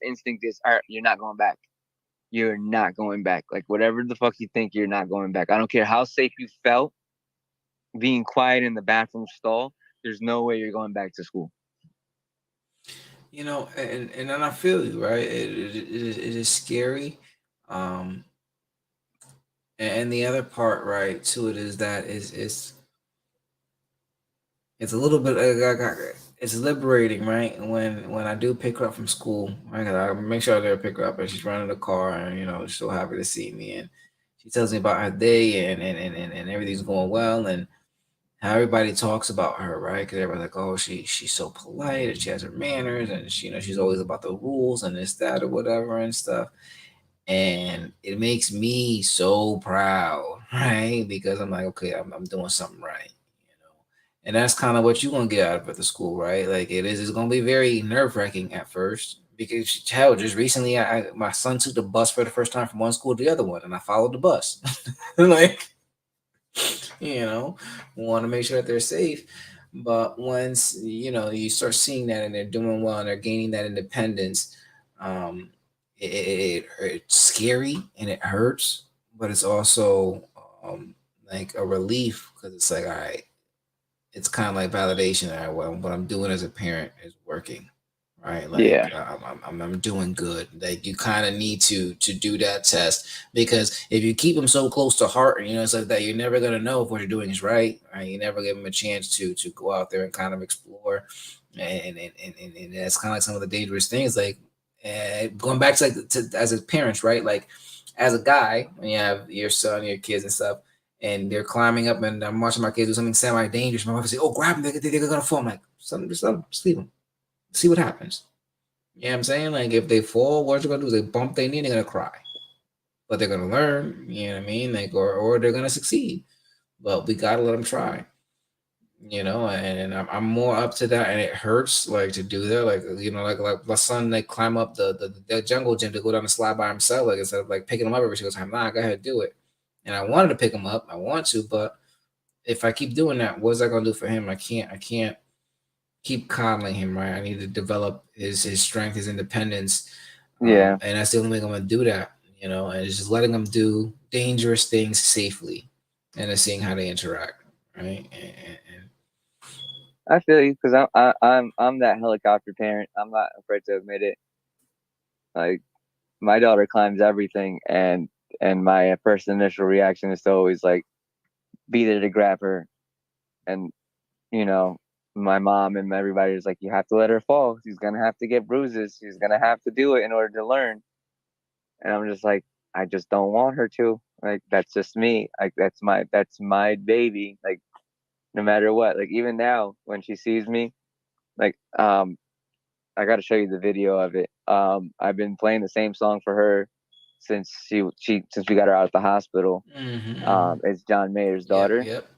instinct is, all right, you're not going back. You're not going back. Like whatever the fuck you think, you're not going back. I don't care how safe you felt being quiet in the bathroom stall. There's no way you're going back to school. And then I feel you, right? It is scary. Um, and the other part, right, to it is that it's a little bit it's liberating, right? When I do pick her up from school, right? 'Cause I make sure I go pick her up, and she's running the car, and she's so happy to see me, and she tells me about her day, and everything's going well, and how everybody talks about her, right? Because everybody's like, oh, she's so polite, and she has her manners, and she's always about the rules and this, that, or whatever and stuff. And it makes me so proud, right? Because I'm like, okay, I'm doing something right, you know. And that's kind of what you're gonna get out of it at the school, right? Like it's gonna be very nerve wracking at first because hell, just recently, my son took the bus for the first time from one school to the other one, and I followed the bus, like want to make sure that they're safe. But once you start seeing that and they're doing well and they're gaining that independence, um, it's scary and it hurts, but it's also like a relief because it's like, all right, it's kind of like validation. All right, what I'm doing as a parent is working, right? Like Yeah, I'm doing good. Like you kind of need to do that test because if you keep them so close to heart, it's like that, you're never gonna know if what you're doing is right. Right? You never give them a chance to go out there and kind of explore, and that's kind of like some of the dangerous things. Like going back to like as a parents, right? Like as a guy, when you have your son, your kids, and stuff. And they're climbing up, and I'm watching my kids do something semi-dangerous. My wife say, "Oh, grab them! They're gonna fall." I'm like, "Something, just leave them. See what happens." You know what I'm saying? Like if they fall, what they're gonna do is they bump their knee, they're gonna cry. But they're gonna learn, you know what I mean? Like or they're gonna succeed. But we gotta let them try. And I'm more up to that, and it hurts like to do that, like like my son like climb up the jungle gym to go down the slide by himself, like instead of like picking him up every single time. Nah, go ahead, do it. And I wanted to pick him up, I want to, but if I keep doing that, what's that gonna do for him? I can't keep coddling him, right? I need to develop his strength, his independence, yeah. and that's the only way I'm gonna do that. And it's just letting them do dangerous things safely, and then seeing how they interact, right? And I feel you because I'm that helicopter parent. I'm not afraid to admit it. Like my daughter climbs everything, and my first initial reaction is to always like be there to grab her, and you know my mom and everybody is like, you have to let her fall. She's gonna have to get bruises. She's gonna have to do it in order to learn. And I'm just like, I just don't want her to. Like that's just me. Like that's my baby. Like no matter what. Like even now when she sees me, like I got to show you the video of it. I've been playing the same song for her since since we got her out of the hospital. mm-hmm. It's John Mayer's Yep, daughter, yep.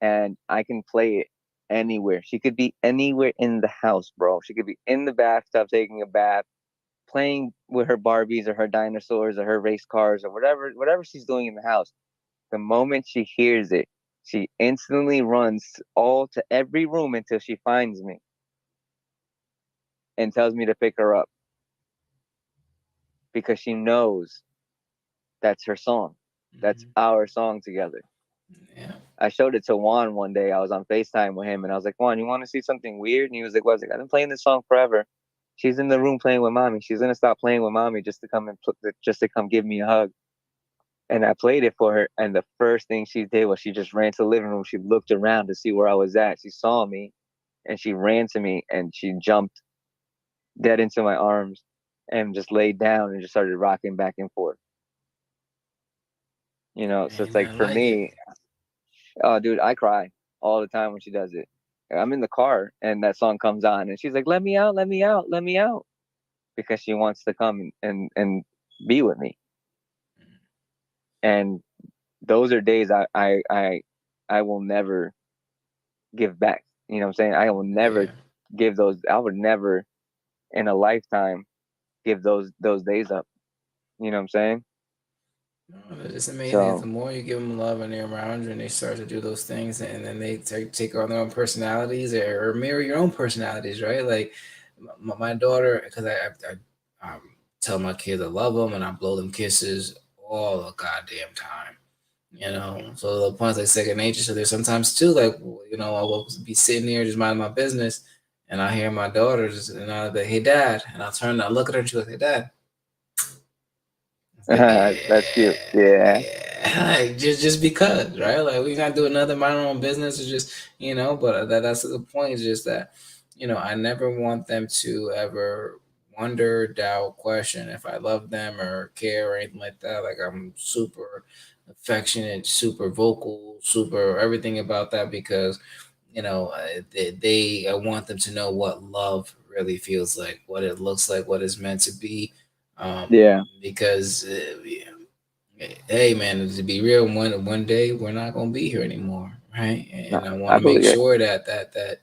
and I can play it anywhere. She could be anywhere in the house, bro. She could be in the bathtub taking a bath, playing with her Barbies or her dinosaurs or her race cars or whatever she's doing in the house. The moment she hears it, she instantly runs all to every room until she finds me and tells me to pick her up because she knows that's her song. That's Mm-hmm. our song together. Yeah. I showed it to Juan one day. I was on FaceTime with him and I was like, Juan, you want to see something weird? And he was like, what? I was like, I've been playing this song forever. She's in the room playing with mommy. She's gonna stop playing with mommy just to come give me a hug. And I played it for her. And the first thing she did was she just ran to the living room. She looked around to see where I was at. She saw me and she ran to me and she jumped dead into my arms and just laid down and just started rocking back and forth. So it's Man, like I for like it. me, oh, dude, I cry all the time when she does it. I'm in the car and that song comes on and she's like, "Let me out, let me out, let me out," because she wants to come and be with me. And those are days I will never give back. You know what I'm saying? I will never Yeah. give those. I would never in a lifetime give those days up. You know what I'm saying? No, it's amazing. The So more you give them love and they're around you and they start to do those things and then they take on their own personalities or mirror your own personalities, right? Like my daughter, because I tell my kids I love them and I blow them kisses all the goddamn time. So the points like second nature. So there's sometimes too, like, I will be sitting here just minding my business and I hear my daughters and I'll be like, "Hey, Dad," and I'll turn and I'll look at her and she's like, "Hey, Dad." It's like, that's cute. Yeah, yeah, like just because, right? Like we're not doing nothing, mind our own business, or just But that's the point. Is just that, I never want them to ever wonder, doubt, question if I love them or care or anything like that. Like I'm super affectionate, super vocal, super everything about that because I want them to know what love really feels like, what it looks like, what it's meant to be yeah. because hey man, to be real, one day we're not gonna be here anymore, right? No, And I want I to make believe it. sure that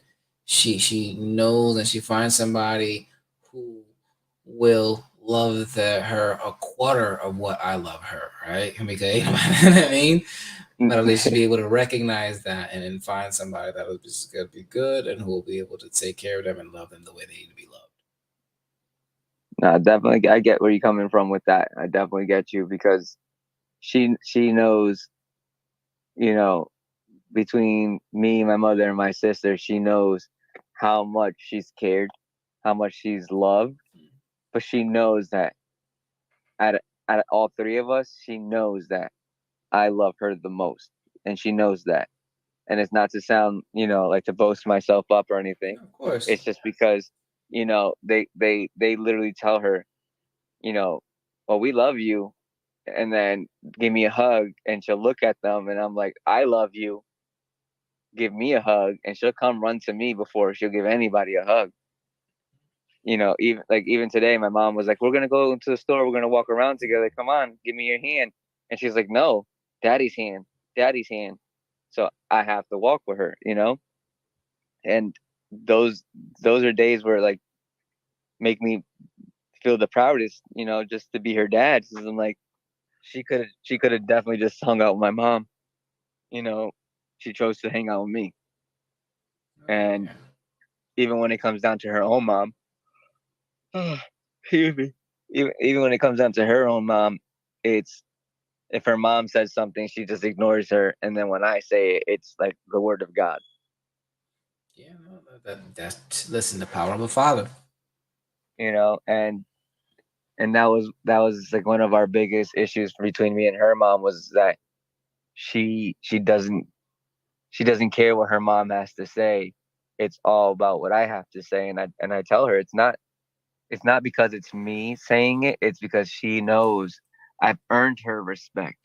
she knows and she finds somebody who will love her a quarter of what I love her, right? Because you know what I mean. But at least be able to recognize that and then find somebody that will just gonna be good and who will be able to take care of them and love them the way they need to be loved. No, definitely, I get where you're coming from with that. I definitely get you because she knows, you know, between me, my mother, and my sister, she knows how much she's cared, how much she's loved, but she knows that out of all three of us, she knows that I love her the most, and she knows that. And it's not to sound, like to boast myself up or anything. Yeah, of course. It's just because, they literally tell her, you know, well, we love you, and then give me a hug, and she'll look at them, and I'm like, I love you, give me a hug, and she'll come run to me before she'll give anybody a hug. Even today, my mom was like, "We're gonna go into the store. We're gonna walk around together. Come on, give me your hand." And she's like, "No, daddy's hand, daddy's hand." So I have to walk with her. And those those are days where like make me feel the proudest, just to be her dad. Because I'm like, she could have definitely just hung out with my mom. You know, she chose to hang out with me. Oh, And yeah. even when it comes down to her own mom, excuse me. Even when it comes down to her own mom, it's if her mom says something, she just ignores her, and then when I say it, it's like the word of God. Yeah, no, that's listen, the power of a father. And that was like one of our biggest issues between me and her mom was that she doesn't care what her mom has to say. It's all about what I have to say, and I tell her it's not because it's me saying it. It's because she knows I've earned her respect.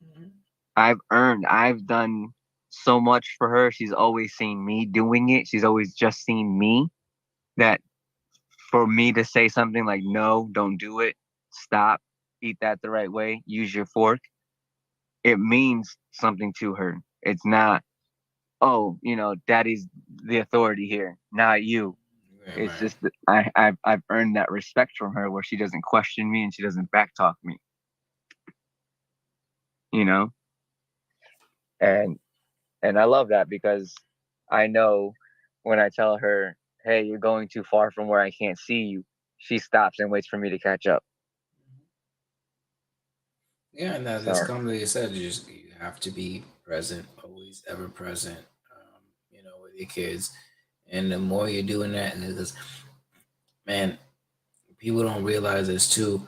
Mhm. I've done so much for her. She's always seen me doing it. She's always just seen me. That for me to say something like, no, don't do it, stop, eat that the right way, use your fork, it means something to her. It's not, oh, daddy's the authority here, not you. Right, It's right. just that I've earned that respect from her where she doesn't question me and she doesn't backtalk me, you know? And I love that because I know when I tell her, "Hey, you're going too far from where I can't see you," she stops and waits for me to catch up. Yeah, and that just So comes like you said, you have to be present, always ever present, with your kids. And the more you're doing that, and because man, people don't realize this too.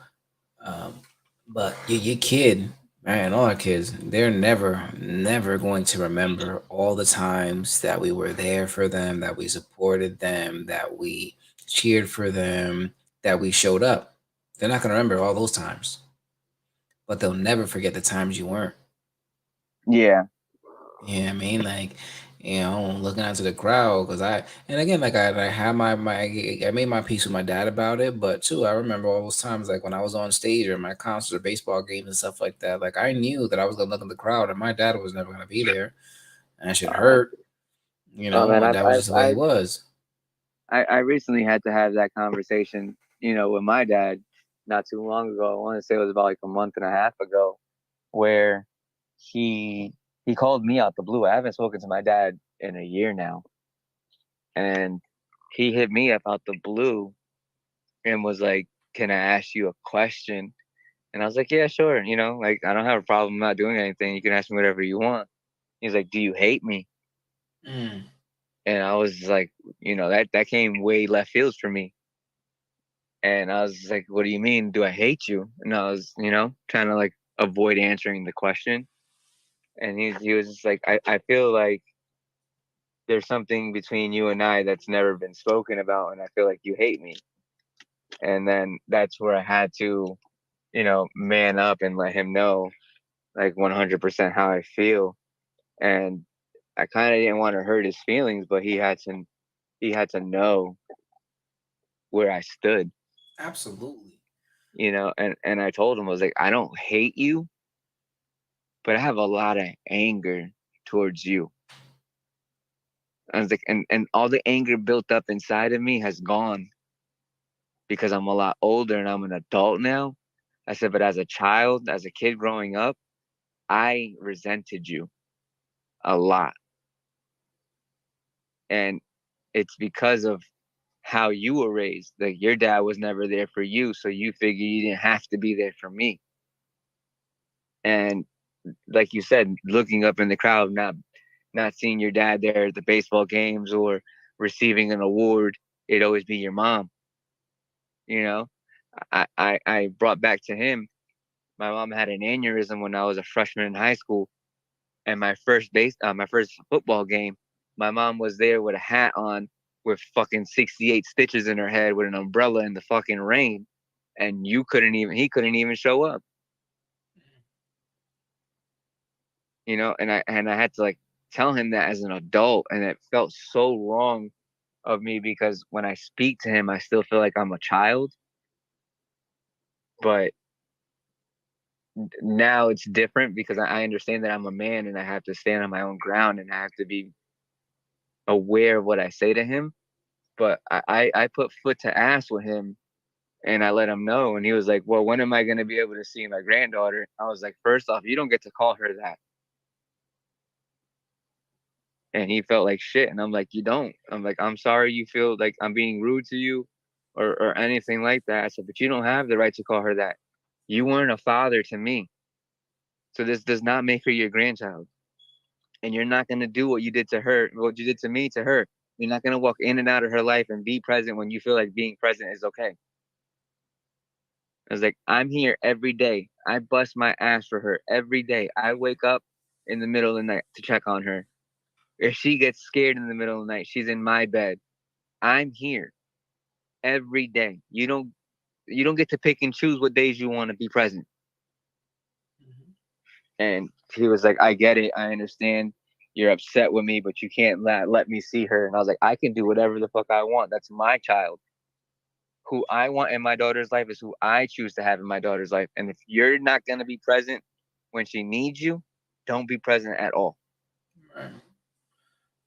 Um, but your kid, right, and all our kids, they're never going to remember all the times that we were there for them, that we supported them, that we cheered for them, that we showed up. They're not gonna remember all those times, but they'll never forget the times you weren't. Yeah. Yeah, I mean, like, looking out to the crowd because and again, like, I had I made my peace with my dad about it, but too, I remember all those times, like when I was on stage or my concerts or baseball games and stuff like that. Like, I knew that I was gonna look in the crowd and my dad was never gonna be there, and that should Uh, hurt, oh man, and that was just the way he was. I recently had to have that conversation, with my dad not too long ago. I want to say it was about like a month and a half ago, where he he called me out the blue. I haven't spoken to my dad in a year now, and he hit me up out the blue and was like, "Can I ask you a question?" And I was like, "Yeah, sure. Like I don't have a problem not doing anything. You can ask me whatever you want." He's like, "Do you hate me?" Mm. And I was like, that came way left field for me. And I was like, "What do you mean? Do I hate you?" And I was, trying to like avoid answering the question. And he was just like, I feel like there's something between you and I that's never been spoken about, and I feel like you hate me. And then that's where I had to, man up and let him know like 100% how I feel. And I kind of didn't want to hurt his feelings, but he had to know where I stood, Absolutely. and I told him, I was like, I don't hate you, but I have a lot of anger towards you. I was like, and all the anger built up inside of me has gone because I'm a lot older and I'm an adult now. I said, but as a child, as a kid growing up, I resented you a lot. And it's because of how you were raised. Like your dad was never there for you, so you figure you didn't have to be there for me. And like you said, looking up in the crowd, not seeing your dad there at the baseball games or receiving an award, it'd always be your mom. You know, I brought back to him. My mom had an aneurysm when I was a freshman in high school, and my first football game, my mom was there with a hat on, with fucking 68 stitches in her head, with an umbrella in the fucking rain, and he couldn't even show up. And I had to like tell him that as an adult, and it felt so wrong of me because when I speak to him, I still feel like I'm a child. But now it's different because I understand that I'm a man and I have to stand on my own ground and I have to be aware of what I say to him. But I put foot to ass with him and I let him know. And he was like, "Well, when am I going to be able to see my granddaughter?" I was like, "First off, you don't get to call her that." And he felt like shit. And I'm like, "You don't." I'm like, "I'm sorry you feel like I'm being rude to you or anything like that." I said, "But you don't have the right to call her that. You weren't a father to me. So this does not make her your grandchild. And you're not going to do what you did to her, what you did to me to her. You're not going to walk in and out of her life and be present when you feel like being present is okay." I was like, "I'm here every day. I bust my ass for her every day. I wake up in the middle of the night to check on her. If she gets scared in the middle of the night, she's in my bed. I'm here every day. You don't get to pick and choose what days you want to be present." And he was like, "I get it. I understand. You're upset with me, but you can't let me see her." And I was like, "I can do whatever the fuck I want. That's my child. Who I want in my daughter's life is who I choose to have in my daughter's life. And if you're not going to be present when she needs you, don't be present at all." Right.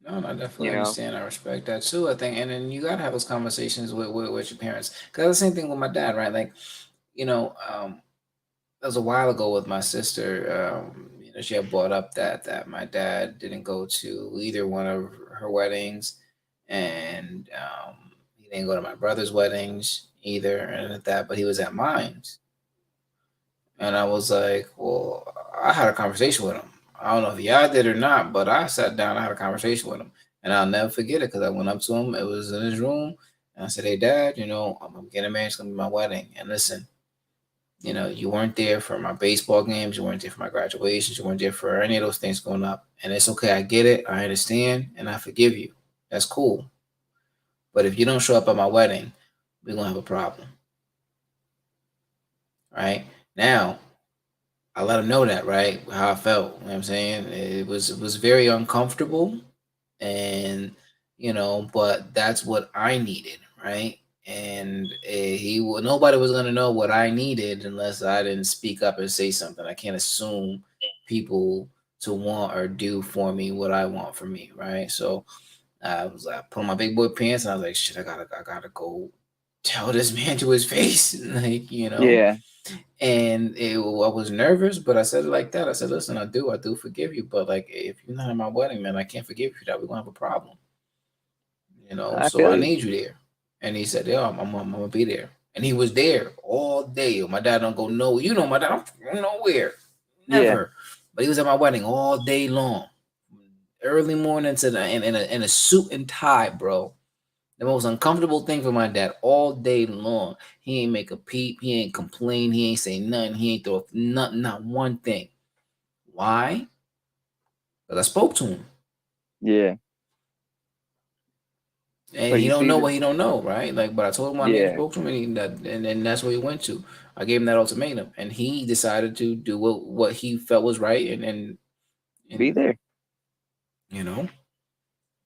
No, I definitely You know? understand. I respect that too. I think, and then you gotta have those conversations with your parents. Cause the same thing with my dad, right? Like, that was a while ago with my sister. She had brought up that my dad didn't go to either one of her weddings, and he didn't go to my brother's weddings either, and at that, but he was at mine. And I was like, well, I had a conversation with him. I don't know if y'all did or not, but I sat down, I had a conversation with him. And I'll never forget it because I went up to him. It was in his room. And I said, "Hey, Dad, I'm getting married. It's going to be my wedding. And listen, you weren't there for my baseball games. You weren't there for my graduations. You weren't there for any of those things going up. And it's okay. I get it. I understand. And I forgive you. That's cool. But if you don't show up at my wedding, we're gonna have a problem. Right? Now, I let him know that, right? How I felt. You know what I'm saying? It was very uncomfortable, and but that's what I needed, right? And nobody was gonna know what I needed unless I didn't speak up and say something. I can't assume people to want or do for me what I want for me, right? So I was like, put on my big boy pants, and I was like, shit, I gotta go tell this man to his face, like Yeah. And I was nervous, but I said it like that. I said, listen, I do forgive you, but like, if you're not at my wedding, man, I can't forgive you. That we're gonna have a problem, I So feel I you. need you there. And he said, yeah, I'm gonna be there. And he was there all day. My dad don't go no, my dad don't go nowhere, Yeah. never. But he was at my wedding all day long, early morning to the in a suit and tie, bro. The most uncomfortable thing for my dad all day long. He ain't make a peep. He ain't complain. He ain't say nothing. He ain't throw nothing, not one thing. Why? Because I spoke to him. Yeah. And But he you don't see know the what he don't know, right? Like, but I told him my name, yeah, spoke to him, and that's where he went to. I gave him that ultimatum, and he decided to do what he felt was right, be and there. you know,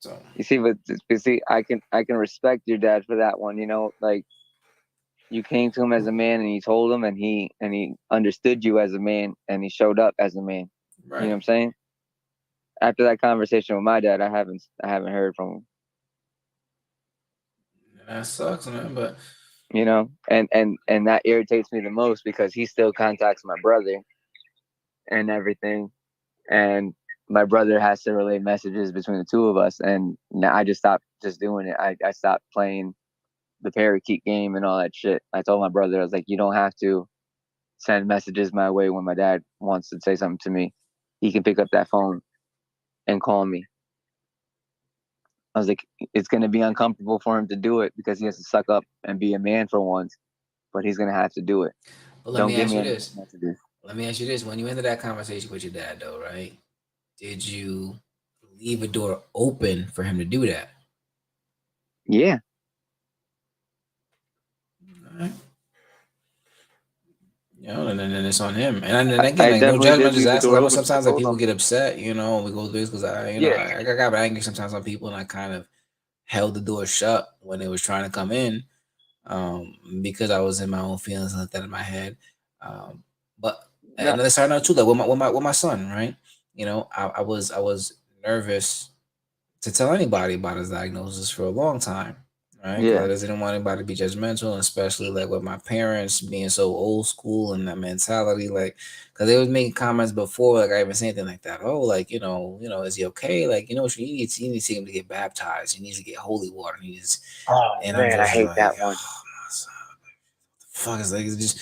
so You see, but see, I can respect your dad for that one. Like you came to him as a man and you told him, and he understood you as a man, and he showed up as a man. You know what right. I'm saying? After that conversation with my dad, I haven't heard from him. That sucks, man. But And that irritates me the most because he still contacts my brother and everything, and my brother has to relay messages between the two of us, and now I just stopped just doing it. I stopped playing the parakeet game and all that shit. I told my brother, I was like, you don't have to send messages my way when my dad wants to say something to me. He can pick up that phone and call me. I was like, it's going to be uncomfortable for him to do it because he has to suck up and be a man for once, but he's going to have to do it. but let Don't me give ask me you any this. messages. Let me ask you this: when you ended that conversation with your dad, though, right? Did you leave a door open for him to do that? Yeah. Alright. And then it's on him. And again, I like no definitely judgment, did just leave the asking. I door know open. I sometimes like told people him. get upset, we go through this because Yeah. I got angry sometimes on people, and I kind of held the door shut when they was trying to come in, because I was in my own feelings and like that in my head. But No. another side note too, like with my son, right? I was nervous to tell anybody about his diagnosis for a long time, right? Because I Yeah. just didn't want anybody to be judgmental, especially like with my parents being so old school and that mentality, like, because they was making comments before, like I even said anything like that. Oh, like is he okay? Like, what you need? You need to take him to get baptized. He needs to get holy water. Oh And I'm man, I just hate like, that one. oh my son, the fuck is like, it's just,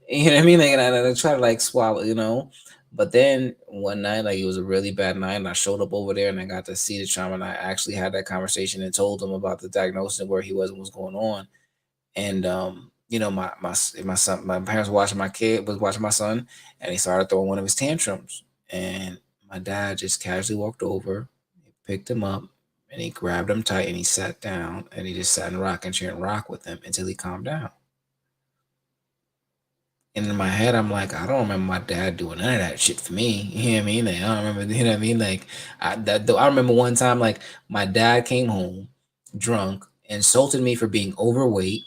you know what I mean? Like, and I try to like swallow. But then one night, like it was a really bad night, and I showed up over there, and I got to see the trauma, and I actually had that conversation and told him about the diagnosis and where he was and what's going on. And my son, my parents was watching my son, and he started throwing one of his tantrums, and my dad just casually walked over, he picked him up, and he grabbed him tight, and he sat down, and he just sat in a rocking chair and rocked with him until he calmed down. And in my head, I'm like, I don't remember my dad doing none of that shit for me. You know what I mean? Like, I don't remember. You know what I mean? Like, I remember one time, like, my dad came home drunk, insulted me for being overweight.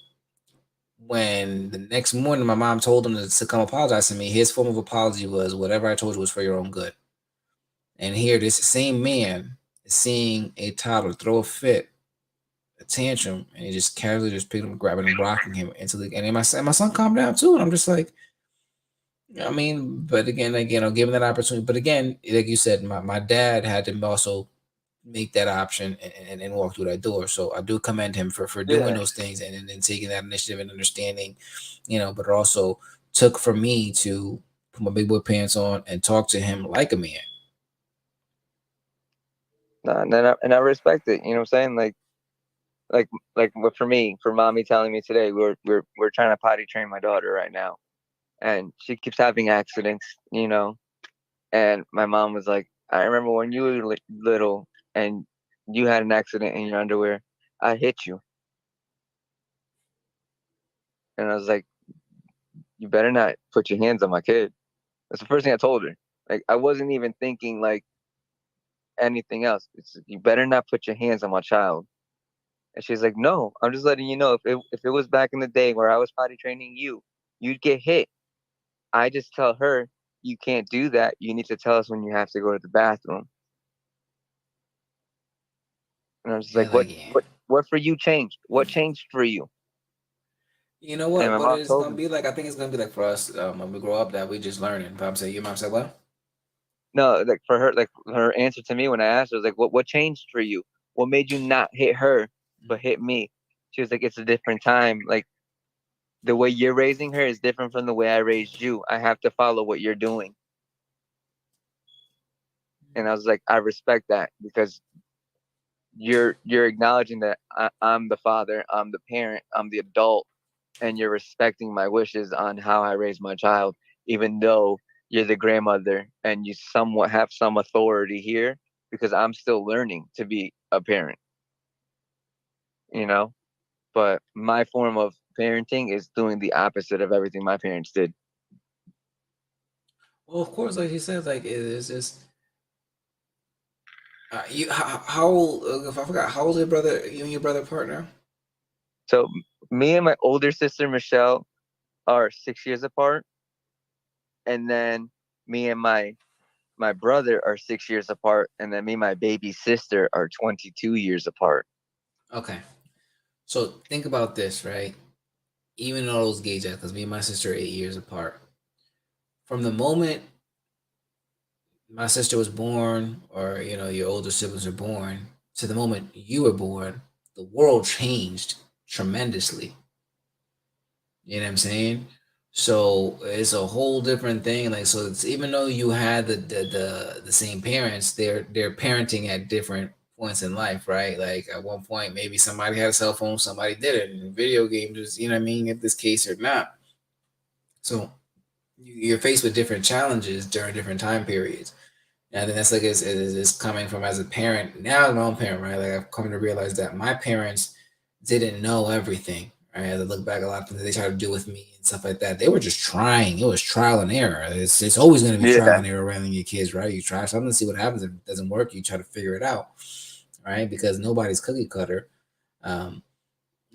When the next morning, my mom told him to come apologize to me. His form of apology was, "Whatever I told you was for your own good." And here, this same man is seeing a toddler throw a fit, a tantrum, and he just casually just picked him, grabbing him, rocking him until and then my son calmed down too. And I'm just like, I mean, but again, like, given that opportunity, but again, like you said, my dad had to also make that option and walk through that door. So I do commend him for doing Yeah. those things and taking that initiative and understanding, but it also took for me to put my big boy pants on and talk to him like a man. No, and I respect it. You know what I'm saying? Like for me, for mommy telling me today, we're trying to potty train my daughter right now, and she keeps having accidents. And my mom was like, I remember when you were little and you had an accident in your underwear, I hit you. And I was like, you better not put your hands on my kid. That's the first thing I told her. Like, I wasn't even thinking like anything else. It's, you better not put your hands on my child. And she's like, no, I'm just letting you know, if it was back in the day where I was potty training you, you'd get hit. I just tell her, you can't do that. You need to tell us when you have to go to the bathroom. And I was just Yeah, like, like yeah. what for you changed? What changed for you? You know And what? my What mom it's told gonna me, be like? I think it's gonna be like for us when we grow up that we just learning. But I'm saying, your mom said, "What?" no, like her answer to me when I asked her was like, what changed for you? What made you not hit her, but hit me? She was like, it's a different time. Like, the way you're raising her is different from the way I raised you. I have to follow what you're doing. And I was like, I respect that because you're acknowledging that I'm the father, I'm the parent, I'm the adult, and you're respecting my wishes on how I raise my child, even though you're the grandmother and you somewhat have some authority here because I'm still learning to be a parent, you know? But my form of parenting is doing the opposite of everything my parents did. Well, of course, like he said, like it is just you. How old? If I forgot, how old is your brother? You and your brother partner? So me and my older sister Michelle are 6 years apart, and then me and my brother are 6 years apart, and then me and my baby sister are 22 years apart. Okay, so think about this, right? Even all those gauge because me and my sister are 8 years apart. From the moment my sister was born, or your older siblings were born, to the moment you were born, the world changed tremendously. You know what I'm saying? So it's a whole different thing. Like, so it's even though you had the same parents, they're parenting at different points in life, right? Like at one point, maybe somebody had a cell phone, somebody didn't. Video games, you know what I mean, in this case or not. So you're faced with different challenges during different time periods. And I think that's like it's coming from as a parent. Now as my own parent, right? Like I've come to realize that my parents didn't know everything. Right? As I look back, a lot of things they tried to do with me and stuff like that. They were just trying. It was trial and error. It's always going to be trial Yeah. and error around your kids, right? You try something to see what happens. If it doesn't work, you try to figure it out, right? Because nobody's cookie cutter. Um,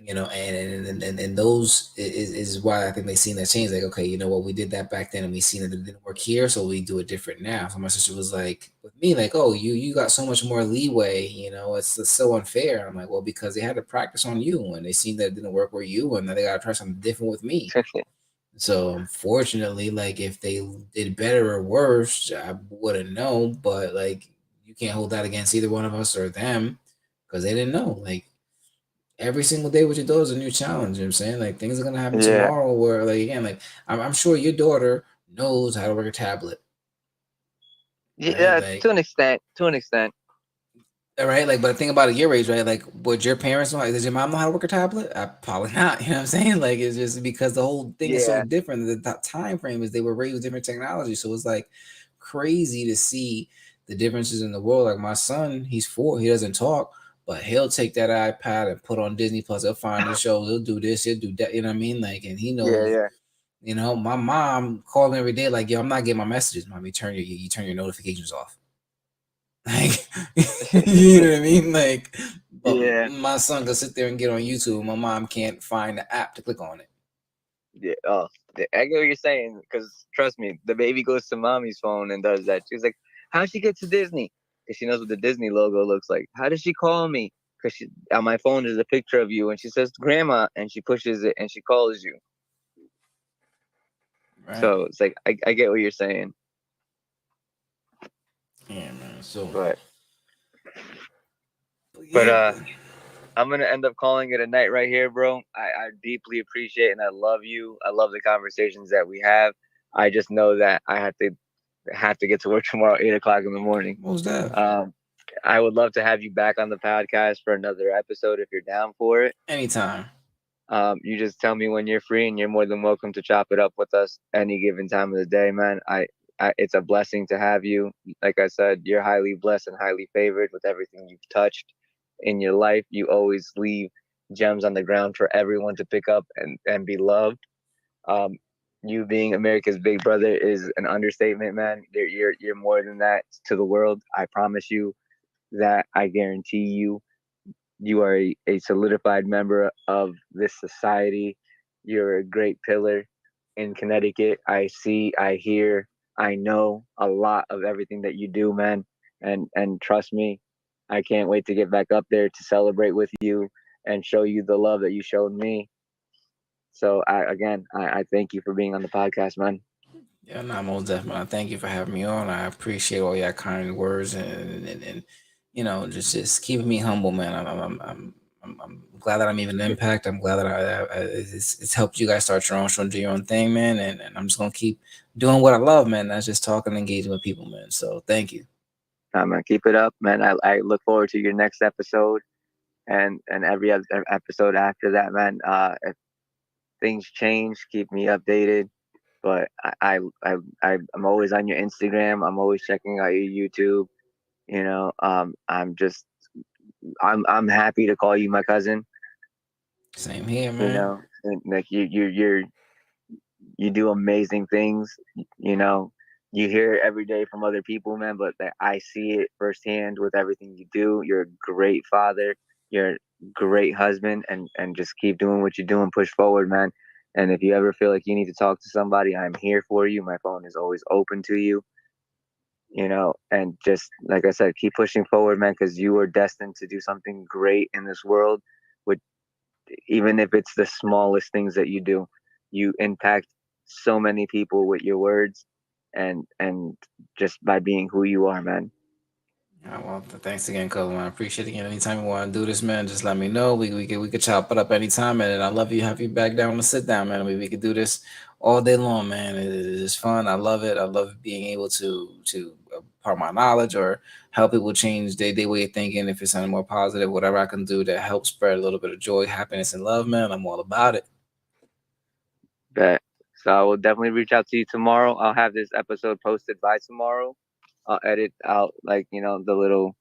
and those is why I think they seen that change. Like, okay, you know what, we did that back then, and we seen that it didn't work here, so we do it different now. So my sister was like, with me, like, oh, you got so much more leeway. It's so unfair. I'm like, well, because they had to practice on you, and they seen that it didn't work with you, and then they got to try something different with me. So unfortunately, like, if they did better or worse, I wouldn't know. But like, you can't hold that against either one of us or them because they didn't know. Like, every single day with your daughter is a new challenge. You know what I'm saying? Like, things are gonna happen Yeah. tomorrow where, like, again, like I'm sure your daughter knows how to work a tablet, right? Yeah, Like, to an extent. To an extent. all right, like, but the thing about it, your age, right? Like, would your parents know? Does your mom know how to work a tablet? Probably not. You know what I'm saying? Like, it's just because the whole thing is so Yeah. different. The time frame is they were raised with different technology, so it's like crazy to see the differences in the world. Like my son, he's 4, he doesn't talk, but he'll take that iPad and put on Disney Plus. He'll find the shows. He'll do this. He'll do that. You know what I mean? Like, and he Yeah. knows. Yeah. My mom called me every day, like, yo, I'm not getting my messages, mom. You turn your notifications off. Like, you know what I mean? Like, but Yeah. my son can sit there and get on YouTube. My mom can't find the app to click on it. Yeah. Oh, I get what you're saying. Because trust me, the baby goes to mommy's phone and does that. She's like, "How'd she get to Disney?" Because she knows what the Disney logo looks like. How does she call me? Because on my phone there's a picture of you, and she says "Grandma," and she pushes it and she calls you. Right? So it's like I get what you're saying, Yeah, man. So, but but yeah. I'm gonna end up calling it a night right here, bro. I deeply appreciate and I love you. I love the conversations that we have. I just know that I have to get to work tomorrow, 8 o'clock in the morning. What was that? Um, I would love to have you back on the podcast for another episode if you're down for it. Anytime. You just tell me when you're free, and you're more than welcome to chop it up with us any given time of the day, man. It's a blessing to have you. Like I said, you're highly blessed and highly favored with everything you've touched in your life. You always leave gems on the ground for everyone to pick up and be loved. You being America's big brother is an understatement, man. You're more than that to the world. I promise you that. I guarantee you. You are a solidified member of this society. You're a great pillar in Connecticut. I see, I hear, I know a lot of everything that you do, man. And trust me, I can't wait to get back up there to celebrate with you and show you the love that you showed me. So I thank you for being on the podcast, man. Yeah, no, most definitely. Thank you for having me on. I appreciate all your kind words and just keeping me humble, man. I'm glad that I'm even an impact. I'm glad that it's helped you guys start your own show and do your own thing, man. And I'm just gonna keep doing what I love, man. That's just talking and engaging with people, man. So thank you. I'm gonna keep it up, man. I look forward to your next episode and every other episode after that, man. If things change, keep me updated. But I'm always on your Instagram. I'm always checking out your YouTube. I'm happy to call you my cousin. Same here, man. And like you do amazing things. You know, you hear it every day from other people, man. But I see it firsthand with everything you do. You're a great father. You're a great husband, and just keep doing what you do and push forward, man. And if you ever feel like you need to talk to somebody, I'm here for you. My phone is always open to you. And just like I said, keep pushing forward, man, because you are destined to do something great in this world. With even if it's the smallest things that you do, you impact so many people with your words, and just by being who you are, man. Yeah, well, thanks again, Colin. I appreciate it again. Anytime you want to do this, man, just let me know. We could chop it up anytime, and I love you. Have you back down to sit down, man. We could do this all day long, man. It's fun. I love it. I love being able to impart my knowledge or help people change their way of thinking. If it's something more positive, whatever I can do to help spread a little bit of joy, happiness, and love, man, I'm all about it. Bet. So I will definitely reach out to you tomorrow. I'll have this episode posted by tomorrow. I'll edit out the little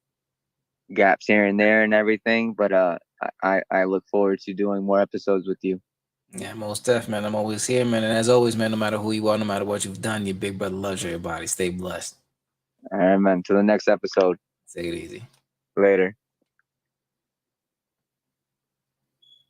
gaps here and there and everything. But I look forward to doing more episodes with you. Yeah, most def, man. I'm always here, man. And as always, man, no matter who you are, no matter what you've done, your big brother loves your body. Stay blessed. All right, man. To the next episode. Take it easy. Later.